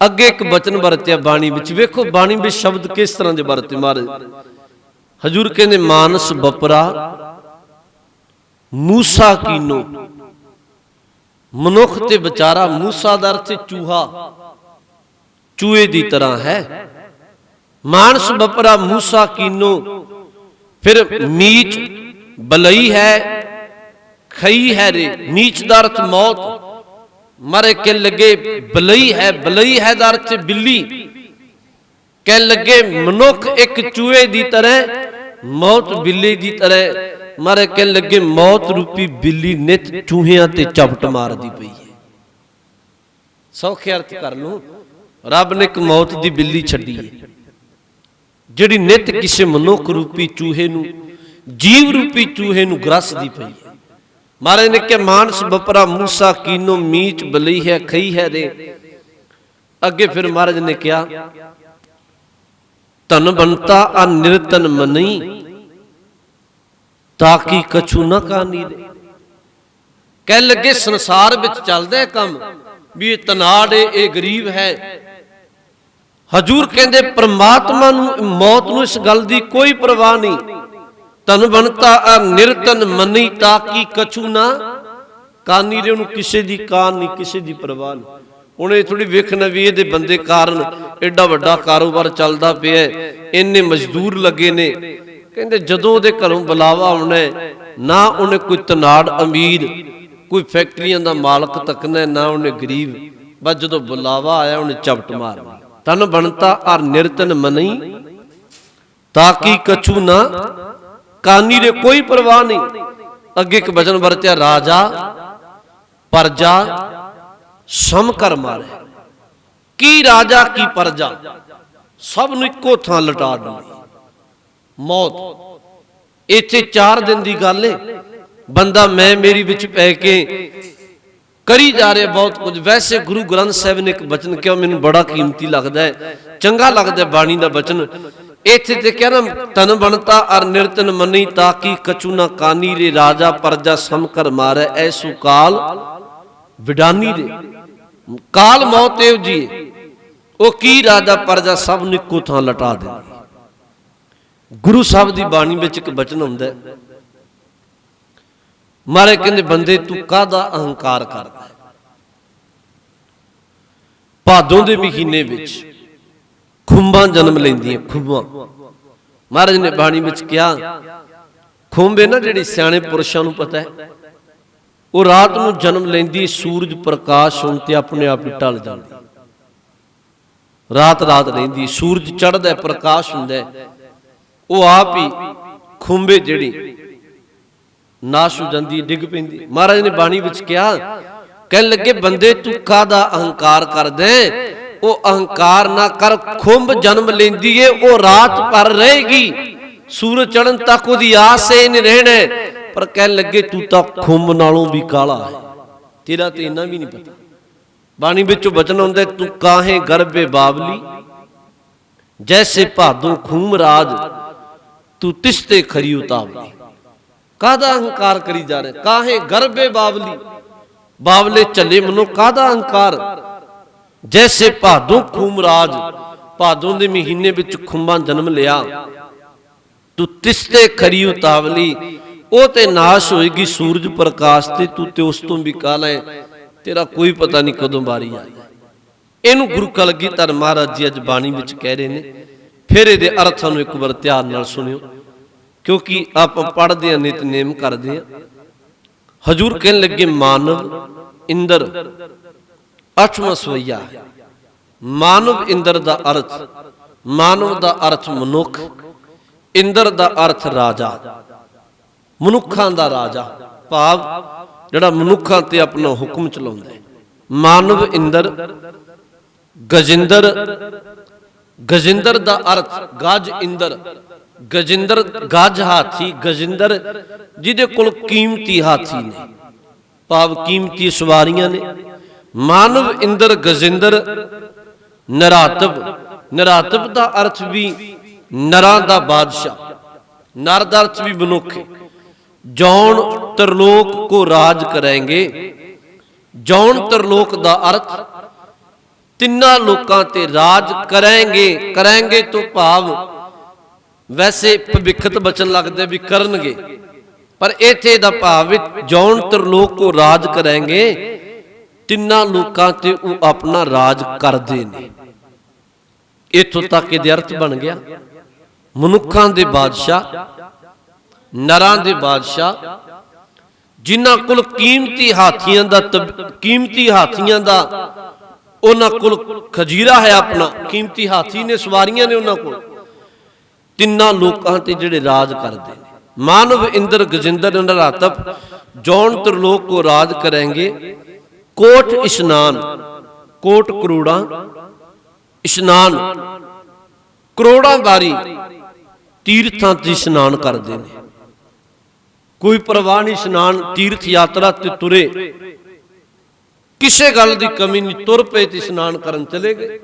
ਅੱਗੇ ਇੱਕ ਬਚਨ ਵਰਤਿਆ ਬਾਣੀ ਵਿੱਚ, ਵੇਖੋ ਬਾਣੀ ਵਿੱਚ ਸ਼ਬਦ ਕਿਸ ਤਰ੍ਹਾਂ ਦੇ ਵਰਤੇ ਮਹਾਰਾਜ। ਹਜੂਰ ਕਹਿੰਦੇ ਮਾਨਸ ਬਪਰਾ ਮੂਸਾ ਕੀਨੋ। ਮਨੁੱਖ ਤੇ ਵਿਚਾਰਾ, ਮੂਸਾ ਦਾ ਅਰਥ ਚੂਹਾ, ਚੂਹੇ ਦੀ ਤਰ੍ਹਾਂ ਹੈ। ਮਾਨਸ ਬਪਰਾ ਮੂਸਾ ਕੀਨੋ। ਫਿਰ ਨੀਚ ਬਲਈ ਹੈ, ਖਈ ਹੈ ਰੇ। ਨੀਚ ਦਾ ਅਰਥ ਮੌਤ। ਮਾਰੇ ਕਹਿਣ ਲੱਗੇ ਬਲਈ ਹੈ, ਬਲਈ ਹੈ ਦਾ ਅਰਥ ਬਿੱਲੀ। ਕਹਿਣ ਲੱਗੇ ਮਨੁੱਖ ਇੱਕ ਚੂਹੇ ਦੀ ਤਰ੍ਹਾਂ, ਮੌਤ ਬਿੱਲੀ ਦੀ ਤਰ੍ਹਾਂ। ਮਾਰੇ ਕਹਿਣ ਲੱਗੇ ਮੌਤ ਰੂਪੀ ਬਿੱਲੀ ਨਿਤ ਚੂਹਿਆਂ ਤੇ ਝਪਟ ਮਾਰਦੀ ਪਈ ਹੈ। ਸੌਖੇ ਅਰਥ ਕਰ ਲਓ, ਰੱਬ ਨੇ ਇੱਕ ਮੌਤ ਦੀ ਬਿੱਲੀ ਛੱਡੀ ਹੈ ਜਿਹੜੀ ਨਿਤ ਕਿਸੇ ਮਨੁੱਖ ਰੂਪੀ ਚੂਹੇ ਨੂੰ, ਜੀਵ ਰੂਪੀ ਚੂਹੇ ਨੂੰ ਗ੍ਰਸਦੀ ਪਈ ਹੈ। ਮਹਾਰਾਜ ਨੇ ਕਿਹਾ ਮਾਨਸ ਬਪਰਾ ਮੂਸਾ ਕੀਨੋ, ਮੀਚ ਬਲਈ ਹੈ, ਖਈ ਹੈ ਰੇ। ਅੱਗੇ ਫਿਰ ਮਹਾਰਾਜ ਨੇ ਕਿਹਾ ਧਨ ਬੰਤਾ ਆ ਨਿਰਤਨ ਮਨਈ, ਤਾਕੀ ਕਛੂ ਨਾ ਕਾਨੀ ਰੇ। ਕਹਿਣ ਲੱਗੇ ਸੰਸਾਰ ਵਿੱਚ ਚੱਲਦਾ ਹੈ ਕੰਮ ਵੀ ਇਹ ਤਨਾੜ ਹੈ, ਇਹ ਗਰੀਬ ਹੈ। ਹਜੂਰ ਕਹਿੰਦੇ ਪ੍ਰਮਾਤਮਾ ਨੂੰ, ਮੌਤ ਨੂੰ ਇਸ ਗੱਲ ਦੀ ਕੋਈ ਪਰਵਾਹ ਨਹੀਂ। ਧਨ ਬੰਤਾ ਆ ਨਿਰਤਨ ਮਨਈ, ਤਾਕੀ ਕਛੂ ਨਾ ਕਾਨੀ ਰੇ। ਉਹਨੂੰ ਕਿਸੇ ਦੀ ਕਾਨ ਨਹੀਂ, ਕਿਸੇ ਦੀ ਪਰਵਾਹ ਨਹੀਂ। ਉਹਨੇ ਥੋੜੀ ਵੇਖਣਾ ਵੀ ਇਹਦੇ ਬੰਦੇ ਕਾਰਨ ਐਡਾ ਵੱਡਾ ਕਾਰੋਬਾਰ ਚੱਲਦਾ ਪਿਆ, ਇੰਨੇ ਮਜ਼ਦੂਰ ਲੱਗੇ ਨੇ। ਕਹਿੰਦੇ ਜਦੋਂ ਉਹਦੇ ਘਰੋਂ ਬੁਲਾਵਾ ਆਉਣਾ ਨਾ ਉਹਨੇ ਕੋਈ ਤਨਾੜ ਅਮੀਰ, ਕੋਈ ਫੈਕਟਰੀਆਂ ਦਾ ਮਾਲਕ ਤੱਕਣਾ, ਨਾ ਉਹਨੇ ਗਰੀਬ। ਬਸ ਜਦੋਂ ਬੁਲਾਵਾ ਆਇਆ ਉਹਨੇ ਝਪਟ ਮਾਰਨੀ। ਤਨ ਬਣਤਾ ਅਰ ਨਿਰਤਨ ਮਨਈ, ਤਾਕੀ ਕਛੂ ਨਾ ਕਾਨੀ ਰੇ। ਕੋਈ ਪਰਵਾਹ ਨਹੀਂ। ਅੱਗੇ ਇੱਕ ਬਚਨ ਵਰਤਿਆ ਰਾਜਾ ਪਰਜਾ ਸਮ ਕਰ ਮਾਰੇ। ਕੀ ਰਾਜਾ ਕੀ ਪਰਜਾ, ਸਭ ਨੂੰ ਇੱਕੋ ਥਾਂ ਲਟਾ ਦਿੰਦੀ ਮੌਤ। ਇੱਥੇ 4 ਦਿਨ ਦੀ ਗੱਲ ਏ। ਬੰਦਾ ਮੈਂ ਮੇਰੀ ਵਿੱਚ ਪੈ ਕੇ ਕਰੀ ਜਾ ਰਿਹਾ ਬਹੁਤ ਕੁਝ। ਵੈਸੇ ਗੁਰੂ ਗ੍ਰੰਥ ਸਾਹਿਬ ਨੇ ਇੱਕ ਬਚਨ ਕਿਹਾ, ਮੈਨੂੰ ਬੜਾ ਕੀਮਤੀ ਲੱਗਦਾ ਹੈ, ਚੰਗਾ ਲੱਗਦਾ ਬਾਣੀ ਦਾ ਬਚਨ। ਇੱਥੇ ਤੇ ਕਿਹਾ ਨਾ ਤਨ ਬਣਤਾ ਅਰ ਨਿਰਤਨ ਮਨੀ, ਤਾਕੀ ਕਛੂ ਨਾ ਕਾਨੀ ਰੇ। ਰਾਜਾ ਪਰਜਾ ਸਮ ਕਰ ਮਾਰੇ, ਐਸੂ ਕਾਲ ਵਿਡਾਨੀ ਰੇ। ਕਾਲ ਮੌਤ ਇਹੋ ਜੀ, ਉਹ ਕੀ ਰਾਜਾ ਪਰਜਾ ਸਭ ਨੂੰ ਇੱਕੋ ਥਾਂ ਲਟਾ ਦਿੰਦੀ। ਗੁਰੂ ਸਾਹਿਬ ਦੀ ਬਾਣੀ ਵਿੱਚ ਇੱਕ ਬਚਨ ਹੁੰਦਾ ਹੈ, ਮਾਰੇ ਕਹਿੰਦੇ ਬੰਦੇ ਤੂੰ ਕਾਹਦਾ ਅਹੰਕਾਰ ਕਰਦਾ। ਭਾਦੋਂ ਦੇ ਮਹੀਨੇ ਵਿੱਚ ਖੁੰਬਾਂ ਜਨਮ ਲੈਂਦੀਆਂ, ਖੁੰਬਾਂ। ਮਹਾਰਾਜ ਨੇ ਬਾਣੀ ਵਿੱਚ ਕਿਹਾ ਖੁੰਬੇ ਨਾ ਜਿਹੜੀ ਸਿਆਣੇ ਪੁਰਸ਼ਾਂ ਨੂੰ ਪਤਾ ਹੈ, ਉਹ ਰਾਤ ਨੂੰ ਜਨਮ ਲੈਂਦੀ, ਸੂਰਜ ਪ੍ਰਕਾਸ਼ ਹੋਣ ਤੇ ਆਪਣੇ ਆਪ ਹੀ ਢਲ ਜਾਂਦੀ। ਰਾਤ ਰਾਤ ਰਹਿੰਦੀ, ਸੂਰਜ ਚੜ੍ਹਦਾ, ਪ੍ਰਕਾਸ਼ ਹੁੰਦਾ, ਉਹ ਆਪ ਹੀ ਖੁੰਬੇ ਜਿਹੜੀ ਨਾਸ਼ ਹੋ ਜਾਂਦੀ, ਡਿੱਗ ਪੈਂਦੀ। ਮਹਾਰਾਜ ਨੇ ਬਾਣੀ ਵਿੱਚ ਕਿਹਾ, ਕਹਿਣ ਲੱਗੇ ਬੰਦੇ ਤੂੰ ਕਾਹਦਾ ਅਹੰਕਾਰ ਕਰਦਾ। ਉਹ ਅਹੰਕਾਰ ਨਾ ਕਰ, ਖੁੰਬ ਜਨਮ ਲੈਂਦੀ ਏ, ਉਹ ਰਾਤ ਭਰ ਰਹੇਗੀ, ਸੂਰਜ ਚੜ੍ਹਨ ਤੱਕ ਉਹਦੀ ਆਸ ਏ ਨਹੀਂ ਰਹਿਣਾ। ਪਰ ਕਹਿਣ ਲੱਗੇ ਤੂੰ ਤਾਂ ਖੁੰਬ ਨਾਲੋਂ ਵੀ ਕਾਲਾ ਹੈ, ਤੇਰਾ ਤੇ ਇੰਨਾ ਵੀ ਨਹੀਂ ਪਤਾ। ਬਾਣੀ ਵਿੱਚੋਂ ਬਚਨ ਹੁੰਦਾ, ਤੂੰ ਕਾਹੇ ਗਰਭੇ ਬਾਬਲੀ, ਜੈਸੇ ਭਾਦੋਂ ਖੂਮ ਰਾਜ, ਤੂੰ ਤਿਸਤੇ ਖਰੀ ਉਤਾਵਲੀ। ਕਾਹਦਾ ਅਹੰਕਾਰ ਕਰੀ ਜਾ ਰਿਹਾ, ਕਾਹੇ ਗਰਭੇ ਬਾਬਲੀ, ਬਾਬਲੇ ਚੱਲੇ ਮਨੋ ਕਾਹਦਾ ਅਹੰਕਾਰ। ਜੈਸੇ ਭਾਦੋਂ ਖੂਮ ਰਾਜ, ਭਾਦੋਂ ਦੇ ਮਹੀਨੇ ਵਿੱਚ ਖੁੰਬਾਂ ਜਨਮ ਲਿਆ, ਤੂੰ ਤਿਸਤੇ ਖਰੀ ਉਤਾਵਲੀ, ਉਹ ਤੇ ਨਾਸ਼ ਹੋਏਗੀ ਸੂਰਜ ਪ੍ਰਕਾਸ਼ ਤੇ, ਤੂੰ ਤੇ ਉਸ ਤੋਂ ਵੀ ਕਾਲਾ ਹੈ, ਤੇਰਾ ਕੋਈ ਪਤਾ ਨਹੀਂ ਕਦੋਂ ਬਾਰੀ ਆ ਜਾਏ। ਇਹਨੂੰ ਗੁਰੂ ਕਲਗੀਧਰ ਮਹਾਰਾਜ ਜੀ ਅੱਜ ਬਾਣੀ ਵਿੱਚ ਕਹਿ ਰਹੇ ਨੇ। ਫਿਰ ਇਹਦੇ ਅਰਥਾਂ ਨੂੰ ਇੱਕ ਵਾਰ ਧਿਆਨ ਨਾਲ ਸੁਣਿਓ, ਕਿਉਂਕਿ ਆਪਾਂ ਪੜ੍ਹਦੇ ਹਾਂ, ਨਿਤਨੇਮ ਕਰਦੇ ਹਾਂ। ਹਜ਼ੂਰ ਕਹਿਣ ਲੱਗੇ ਮਾਨਵ ਇੰਦਰ ਅੱਠਵਾਂ ਸਵਈਆ। ਮਾਨਵ ਇੰਦਰ ਦਾ ਅਰਥ, ਮਾਨਵ ਦਾ ਅਰਥ ਮਨੁੱਖ, ਇੰਦਰ ਦਾ ਅਰਥ ਰਾਜਾ, ਮਨੁੱਖਾਂ ਦਾ ਰਾਜਾ, ਭਾਵ ਜਿਹੜਾ ਮਨੁੱਖਾਂ ਤੇ ਆਪਣਾ ਹੁਕਮ ਚਲਾਉਂਦਾ ਹੈ। ਮਾਨਵ ਇੰਦਰ। ਗਜਿੰਦਰ, ਗਜਿੰਦਰ ਦਾ ਅਰਥ ਗਜ ਇੰਦਰ, ਗਜਿੰਦਰ ਗਜ ਹਾਥੀ, ਗਜਿੰਦਰ ਜਿਹਦੇ ਕੋਲ ਕੀਮਤੀ ਹਾਥੀ ਨੇ, ਭਾਵ ਕੀਮਤੀ ਸਵਾਰੀਆਂ ਨੇ। ਮਾਨਵ ਇੰਦਰ ਗਜਿੰਦਰ। ਨਰਾਤਵ, ਨਰਾਤਵ ਦਾ ਅਰਥ ਵੀ ਨਰਾਂ ਦਾ ਬਾਦਸ਼ਾਹ, ਨਰ ਦਾ ਅਰਥ ਵੀ ਮਨੁੱਖ ਹੈ। ਜੌਨ ਤਰਲੋਕ ਕੋ ਰਾਜ ਕਰੇਂਗੇ। ਜੌਨ ਤਰਲੋਕ ਦਾ ਅਰਥ ਤਿੰਨਾਂ ਲੋਕਾਂ ਤੇ ਰਾਜ ਕਰੇਂਗੇ। ਕਰੇਂਗੇ ਤੋਂ ਭਾਵ ਵੈਸੇ ਭਵਿੱਖਤ ਬਚਨ ਲੱਗਦੇ ਵੀ ਕਰਨਗੇ, ਪਰ ਇੱਥੇ ਦਾ ਭਾਵ ਜੌਨ ਤਰਲੋਕ ਕੋ ਰਾਜ ਕਰੇਂਗੇ, ਤਿੰਨਾਂ ਲੋਕਾਂ ਤੇ ਉਹ ਆਪਣਾ ਰਾਜ ਕਰਦੇ ਨੇ। ਇੱਥੋਂ ਤੱਕ ਇਹਦੇ ਅਰਥ ਬਣ ਗਿਆ ਮਨੁੱਖਾਂ ਦੇ ਬਾਦਸ਼ਾਹ, ਨਰਾਂ ਦੇ ਬਾਦਸ਼ਾਹ, ਜਿਨ੍ਹਾਂ ਕੋਲ ਕੀਮਤੀ ਹਾਥੀਆਂ ਦਾ ਕੀਮਤੀ ਹਾਥੀਆਂ ਦਾ ਉਹਨਾਂ ਕੋਲ ਖਜੀਰਾ ਹੈ, ਆਪਣਾ ਕੀਮਤੀ ਹਾਥੀ ਨੇ, ਸਵਾਰੀਆਂ ਨੇ ਉਹਨਾਂ ਕੋਲ। ਤਿੰਨਾਂ ਲੋਕਾਂ ਤੇ ਜਿਹੜੇ ਰਾਜ ਕਰਦੇ ਨੇ। ਮਾਨਵ ਇੰਦਰ ਗਜਿੰਦਰ ਨਰਾਤਵ ਜੌਨ ਤਰਲੋਕ ਕੋ ਰਾਜ ਕਰੇਂਗੇ। ਕੋਟ ਇਸ਼ਨਾਨ। ਕੋਟ ਕਰੋੜਾਂ, ਇਸ਼ਨਾਨ ਕਰੋੜਾਂ ਵਾਰੀ ਤੀਰਥਾਂ ਤੇ ਇਸ਼ਨਾਨ ਕਰਦੇ ਨੇ। ਕੋਈ ਪਰਵਾਹ ਨਹੀਂ, ਇਸ਼ਨਾਨ ਤੀਰਥ ਯਾਤਰਾ ਤੇ ਤੁਰੇ, ਕਿਸੇ ਗੱਲ ਦੀ ਕਮੀ ਨਹੀਂ, ਤੁਰ ਪਏ ਤੇ ਇਸ਼ਨਾਨ ਕਰਨ ਚਲੇ ਗਏ।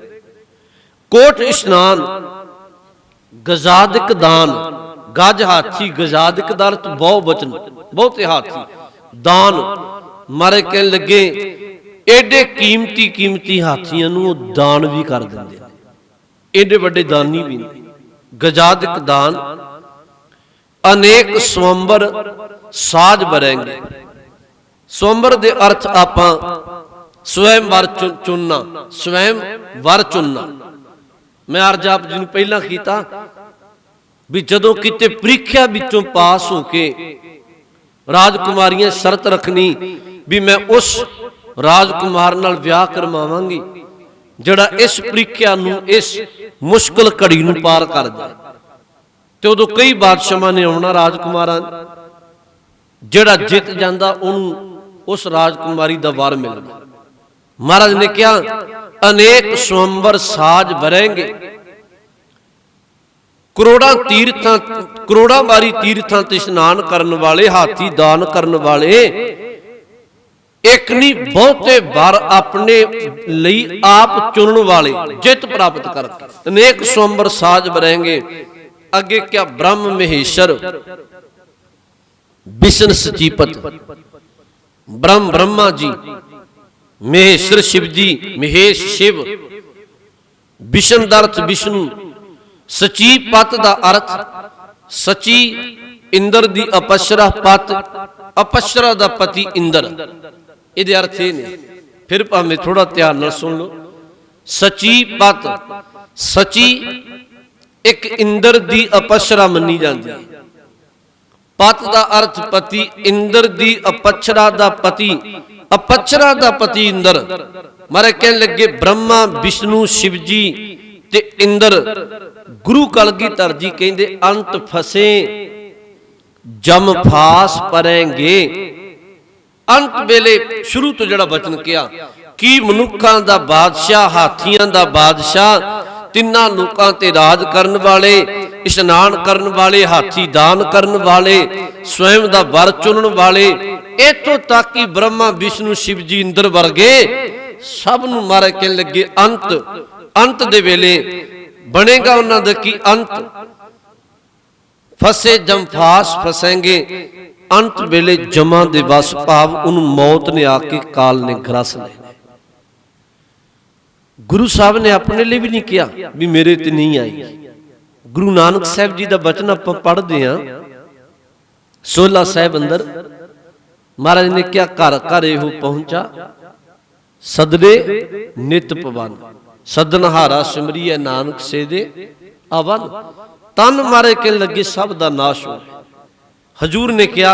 ਕੋਟ ਇਸ਼ਨਾਨ। ਗਜ਼ਾਦਿਕ ਦਾਨ। ਗਜ ਹਾਥੀ, ਗਜ਼ਾਦਿਕ ਦਾ ਅਰਥ ਬਹੁ ਬਚਨ, ਬਹੁਤੇ ਹਾਥੀ। ਦਾਨ ਮਾਰੇ ਕਹਿਣ ਲੱਗੇ ਏਡੇ ਕੀਮਤੀ ਕੀਮਤੀ ਹਾਥੀਆਂ ਨੂੰ ਉਹ ਦਾਨ ਵੀ ਕਰ ਦਿੰਦੇ ਨੇ, ਏਡੇ ਵੱਡੇ ਦਾਨੀ ਵੀ ਨੇ। ਗਜ਼ਾਦਿਕ ਦਾਨ। ਅਨੇਕ ਸਵੰਬਰ ਸਾਜ ਬਰੇਂਗੇ। ਸਵੰਬਰ ਦੇ ਅਰਥ ਆਪਾਂ ਸਵੈਮ ਵਰ ਚੁਣਨਾ, ਸਵੈਮ ਵਰ ਚੁਣਨਾ। ਮੈਂ ਅਰਜ਼ ਆਪ ਜੀ ਨੂੰ ਪਹਿਲਾਂ ਕੀਤਾ ਵੀ ਜਦੋਂ ਕਿਤੇ ਪ੍ਰੀਖਿਆ ਵਿੱਚੋਂ ਪਾਸ ਹੋ ਕੇ ਰਾਜਕੁਮਾਰੀਆਂ ਸ਼ਰਤ ਰੱਖਣੀ ਵੀ ਮੈਂ ਉਸ ਰਾਜਕੁਮਾਰ ਨਾਲ ਵਿਆਹ ਕਰਵਾਵਾਂਗੀ ਜਿਹੜਾ ਇਸ ਪ੍ਰੀਖਿਆ ਨੂੰ, ਇਸ ਮੁਸ਼ਕਲ ਘੜੀ ਨੂੰ ਪਾਰ ਕਰ ਜਾਏ। ਤੇ ਉਦੋਂ ਕਈ ਬਾਦਸ਼ਾਹਾਂ ਨੇ ਆਉਣਾ ਰਾਜਕੁਮਾਰਾਂ, ਜਿਹੜਾ ਜਿੱਤ ਜਾਂਦਾ ਉਹਨੂੰ ਉਸ ਰਾਜਕੁਮਾਰੀ ਦਾ ਵਰ ਮਿਲਦਾ। ਮਹਾਰਾਜ ਨੇ ਕਿਹਾ ਅਨੇਕ ਸਵੰਬਰ ਸਾਜ ਭਰੇਂਗੇ। ਕਰੋੜਾਂ ਤੀਰਥਾਂ, ਕਰੋੜਾਂ ਵਾਰੀ ਤੀਰਥਾਂ ਤੇ ਇਸ਼ਨਾਨ ਕਰਨ ਵਾਲੇ, ਹਾਥੀ ਦਾਨ ਕਰਨ ਵਾਲੇ, ਇੱਕ ਨਹੀਂ ਬਹੁਤੇ ਵਾਰ ਆਪਣੇ ਲਈ ਆਪ ਚੁਣਨ ਵਾਲੇ, ਜਿੱਤ ਪ੍ਰਾਪਤ ਕਰਕੇ ਅਨੇਕ ਸਵੰਬਰ ਸਾਜ ਭਰੇਂਗੇ। ਅੱਗੇ ਕਿਆ ਬ੍ਰਹਮ ਮਹੇਸ਼ਰ ਵਿਸ਼ਨ ਸਚੀਪਤ। ਬ੍ਰਹਮ ਬ੍ਰਹਮਾ ਜੀ, ਮਹੇਸ਼ਰ शिव जी, महेश शिव। विष्णु का अर्थ विष्णु। सची पत का अर्थ सची इंद्र दी अपशरा पत, अपशरा का पति इंद्र। ये अर्थ ये ने, फिर भावें थोड़ा ध्यान नाल सुन लो। सची पत, सची एक इंद्र दी अपशरा मनी जाती है। पत का अर्थ पति, इंद्र दी अपशरा का पति, अपचरा दा पति इंद्र। मारे कहने लगे ब्रह्मा विष्णु शिव जी ते इंद्र। गुरु कलगीधर जी कहते अंत फसे जम फास परेंगे। अंत वेले शुरू तो जड़ा वचन किया कि मनुखा दा बादशाह, हाथियां दा बादशाह, तिन्ना लोकां ते राज करन वाले, इशनान करन वाले, हाथी दान करन वाले, स्वयं दा वर चुनन वाले, इतों तक कि ब्रह्मा विष्णु शिव जी इंद्र वर्गे सब नूं मारे कहन लगे अंत। अंत दे वेले बनेगा उन्हां दा की अंत। फसे जम फास फसेंगे। अंत वेले जमा दे वस भाव उन्होंने मौत ने आके काल ने ग्रस लेना। गुरु साहब ने अपने लिए भी नहीं किया भी मेरे ते नहीं आई। गुरु नानक साहब जी का वचन आप पढ़ते हैं सोला साहब अंदर। महाराज ने क्या घर घर एहो पहुंचा सदरे नित पवन, सदनहारा सिमरिए नानक से दे अवन। तन मारे कहन लगे सब दा नाश हो। हजूर ने कहा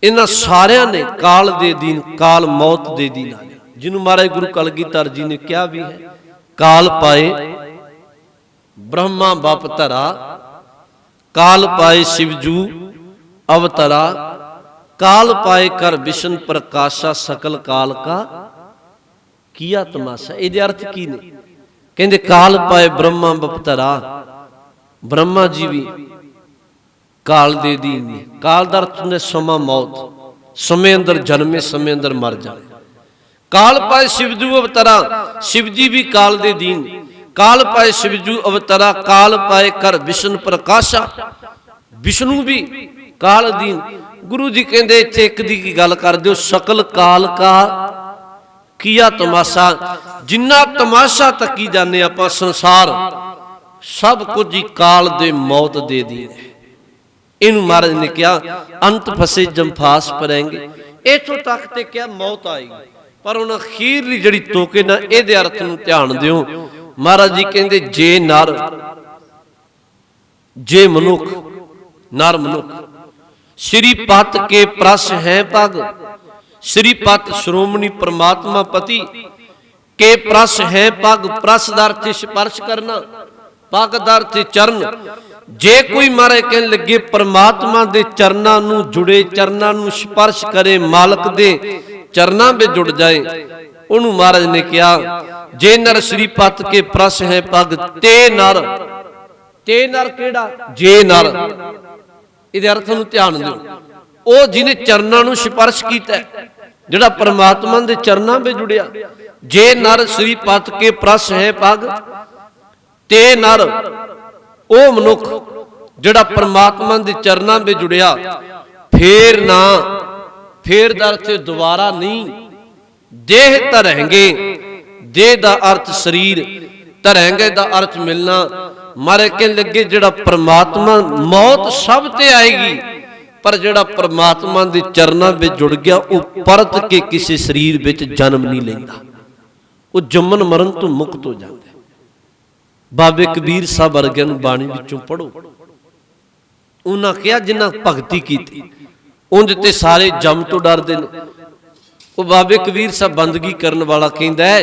इन्हां सारियां ने काल दे दीन, काल मौत दे दीन आ, जिन्हों महाराज गुरु कलगीधर जी ने क्या भी है। काल पाए ब्रह्मा बाप धरा, काल पाए शिवजू अवतरा, काल पाए कर विष्णु प्रकाशा, सकल काल का किया तमाशा। ये अर्थ की ने कहते काल पाए ब्रह्मा बाप धरा, ब्रह्मा जी भी काल दे दीन ने। काल दा अर्थ ने समा मौत, समय अंदर जन्मे समय अंदर मर जाए। काल पाए शिवजू अवतरा, शिव जी भी काल दे दीन। काल पाए शिवजू अवतरा, काल पाए कर विष्णु प्रकाशा, विष्णु भी काल दीन। गुरु जी कहते इत्थे एक दी की गल कर दो, सकल काल का किया तमाशा। जिन्ना तमाशा तकी जाने आपां संसार, सब कुछ ही काल दे मौत दे दी। इन महाराज ने क्या अंत फसे जंफास परेंगे, इथों तक ते क्या मौत आएगी। पर उन्हें अखीरली जिहड़ी टोके ना इहदे अर्थ नूं ध्यान दिओ। महाराज जी कहते जे नर जे मनुख, नर मनुख श्रीपत के प्रस है पग, श्रीपत श्रोमणी परमात्मा पति के प्रस है पग। प्रस दा अर्थ स्पर्श करना, पग दा अर्थ चरण। जे कोई मारे कहन लगे परमात्मा दे चरनां नूं जुड़े, चरनां नूं स्पर्श करे, मालक दे चरनां में जुड़ जाए, उन्होंने महाराज ने कहा जे नर श्रीपत के प्रस है पग, ते नर, ते नर केड़ा जे नर, इहदे अर्थ नूं ध्यान दिओ। ओ जिन्हें चरनां नूं स्पर्श कीता, जिहड़ा परमात्मा दे चरनां में जुड़िया। जे नर श्रीपत के प्रस है पग, ते नर ओ मनुख जिहड़ा परमात्मा दे चरनां में जुड़िया। फेर ना, फेर दा अर्थ दोबारा नहीं। देह धरेंगे, देह दा अर्थ शरीर, धरेंगे दा अर्थ मिलना। मारे कहन लगे जिहड़ा परमात्मा, मौत सब ते आएगी, पर जिहड़ा परमात्मा दे चरनां विच जुड़ गया वो परत के किसी शरीर विच जन्म नहीं लैंदा, वो जम्मन मरण तो मुक्त हो जाता है। बाबे कबीर साहब वर्गिਆਂ ਨੂੰ बाणी विचों पढ़ो, उन्हां कहा जिन्हां भगती कीती उंज ते सारे जम तो डरदे ने। वो बाबे कबीर साहब बंदगी करन वाला कहंदा है,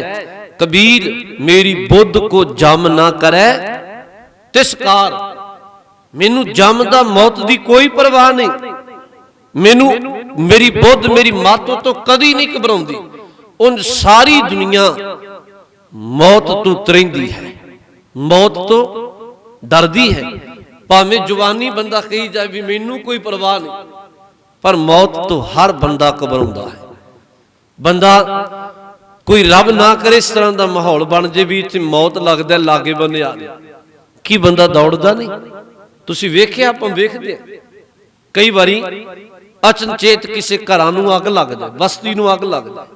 कबीर मेरी बुद्ध को जम ना करे तिसकार। मैनू जम दा मौत दी कोई परवाह नहीं, मैनू मेरी बुद्ध मेरी मातो तो कदी नहीं घबराउंदी। उन सारी दुनिया मौत तो तरैंदी है, मौत तो डरदी है। भावें जवानी बंदा कही जाए भी मैनू कोई परवाह नहीं, पर मौत तो हर बंदा घबराउंदा है। बंदा कोई रब ना करे इस तरह का माहौल बन जाए भी इत्थे मौत लगदा लागे बंदे आ गए, की बंदा दौड़दा नहीं। तुसीं वेखिया, आपां वेखदे कई बारी अचनचेत किसी घरां नूं अग लग जाए, बस्ती नूं अग लग जाए,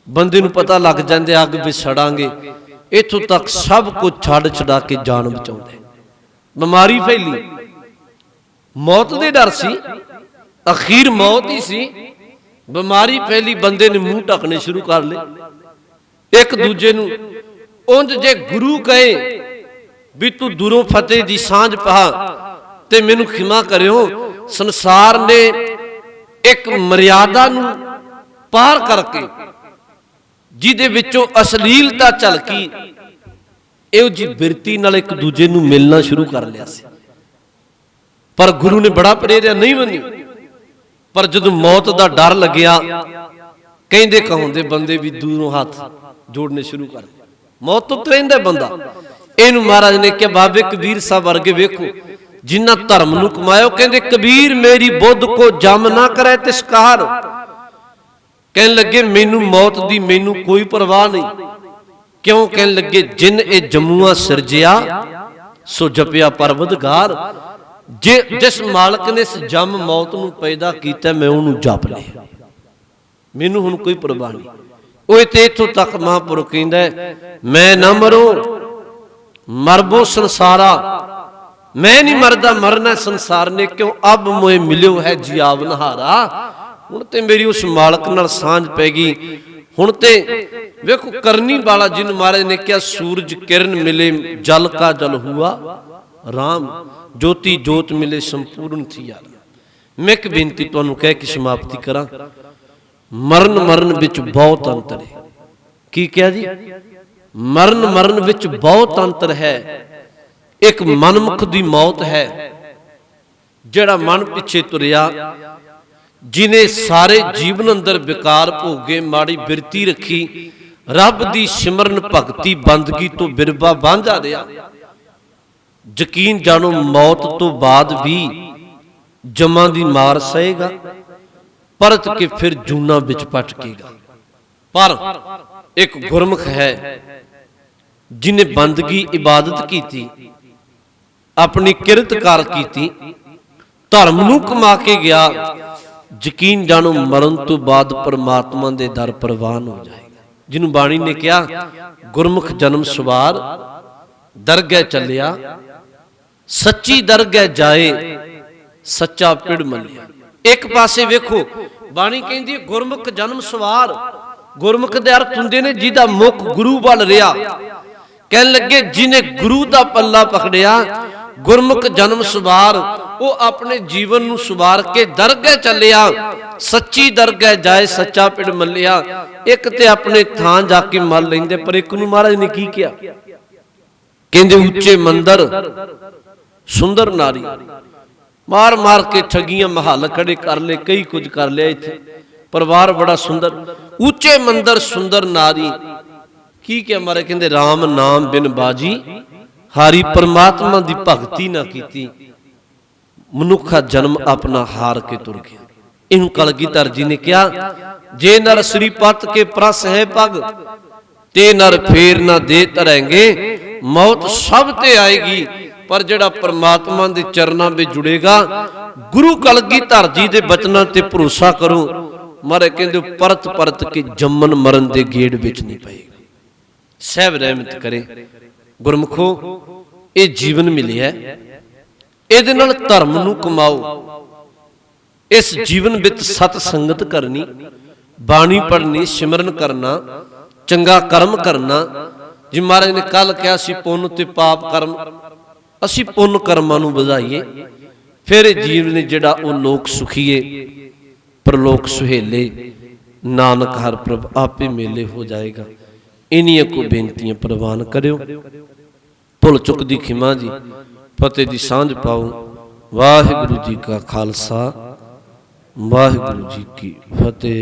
बंदे नूं पता लग जांदे अग विच सड़ांगे। इत्थों तक सब कुछ छड़ छड़ा के जान बचाउंदे। बीमारी फैली, मौत दे डर सी, अखीर मौत ही सी। बीमारी फैली, बंदे ने मुंह ढकने शुरू कर ले एक दूजे नूं। उंज जे गुरु कहे भी तू दूरों फतेह दी सांझ पा ते मैनू खिमा करियो, संसार ने एक मर्यादा नूं पार करके जिहदे विचों अश्लीलता झलकी, इहो जी बिरती नाल एक दूजे नूं मिलना शुरू कर लिया सी। पर गुरु ने बड़ा प्रेरिया, नहीं मनी। पर जदों मौत दा डर लग्या, कहंदे कहाउंदे बंदे भी दूरों हाथ जोड़ने शुरू कर, मौत तो तरैंदा बंदा। इहनू महाराज ने कहा बाबे कबीर साहब वर्गे वेखो जिन्ना धर्म नूं कमाया। कहंदे कबीर मेरी बुद्ध को जम ना करे तिसकार। कहन लगे मैनू मौत दी मैनू कोई परवाह नहीं। क्यों? कहन लगे जिन ए जमुआ सिरजिया सो जपिया परवतगार। जे जिस मालक ने इस जम मौत नूं पैदा कीता मैं उहनूं जप लिया, मैनू हुण कोई परवाह नहीं। ओए ते इत्थों तक महापुरुष कहंदा मैं ना मरो मरबो संसारा, मैं नहीं मरदा मरना संसार ने। क्यों? अब मोए मिलियो है जियावनहारा। हुण ते मेरी उस मालक नाल सांझ पै गई, हुण ते वेखो करनी वाला जिन महाराज ने क्या सूरज किरण मिले जल का जल हुआ राम, ज्योति जोत मिले संपूर्ण थी। यार मैं एक बेनती तुहानू कह के समाप्ति करा, मरण मरण विच बहुत अंतर है। की क्या जी? मरण मरण विच बहुत अंतर है। एक मनमुख दी मौत है जिहड़ा मन पिछे तुरिया, जिन्हें सारे जीवन अंदर विकार भोगे, माड़ी बिरती रखी, रब दी सिमरन भगती बंदगी तो बिरबा बांझा रहा। यकीन जानो मौत तो बाद भी जमा दी मार सहेगा, परत के फिर जूना बिच पटकेगा। पर एक गुरमुख है जिन्हें बंदगी इबादत की थी, अपनी किरतकार की थी, धर्म नूं कमा के गया, यकीन जानो मरण तो बाद परमात्मा दे दर प्रवान हो जाएगा। जिन्हों बाणी ने कहा गुरमुख जन्म सवार दरगह चलिया, सच्ची दरगह जाए सच्चा पिड़ मलिया। एक पासे वेखो बाणी कहती है गुरमुख जन्म सवार, गुरमुख दे अर्थ हुंदे ने जिहदा मुख गुरु वल रिहा। कह लगे जिन्हें गुरु दा पल्ला पकड़िया, गुरमुख जन्म सवार, वो अपने जीवन नूं सवार के दरगह चलिया, सच्ची दरगह जाए सच्चा पिड़ मलिया। एक ते अपने थां जाके मल लेंदे, पर एक नूं महाराज ने की किया, कहंदे उच्चे मंदिर सुंदर नारी, मार मार के ठगियां महल खड़े कर ले, कई कुछ कर लिया, इत्थे परिवार बड़ा सुंदर, ऊंचे मंदिर सुंदर नारी। की क्या मारे? कहंदे राम नाम बिन बाजी, हारी परमात्मा दी भगती ना कीती, मनुखा जन्म अपना हार के तुर गया। इन कलगीधर जी ने क्या, जे नर श्रीपत के प्रस है पग, ते नर फेर ना दे तरंगे, मौत सब ते आएगी, पर जेड़ा परमात्मा दे चरना में जुड़ेगा, गुरु कलगीधर जी दे बचना ते भरोसा करो, मारे कहंदे परत परत के जम्मन मरण दे गेड़ विच नहीं पएगा। सहब रहमत करे। गुरमुखो ये जीवन मिले है, इहदे नाल धर्म नूं कमाओ। इस जीवन विच सत संगत करनी, बाणी पढ़नी, सिमरन करना, चंगा कर्म करना। जी महाराज ने कल कहा सी पुण्य ते पाप कर्म, असी पुण्य कर्मां नूं वधाईए, फिर जीवन जिहड़ा वो लोक सुखीए, परलोक सुहेले, नानक हर प्रभ आपे मेले हो जाएगा। इन्हीं को बेनतियां प्रवान करियो। भुल चुक दी खिमा जी, फतेह दी सांझ पाओ। वाहिगुरु जी का खालसा, वाहिगुरु जी की फतेह।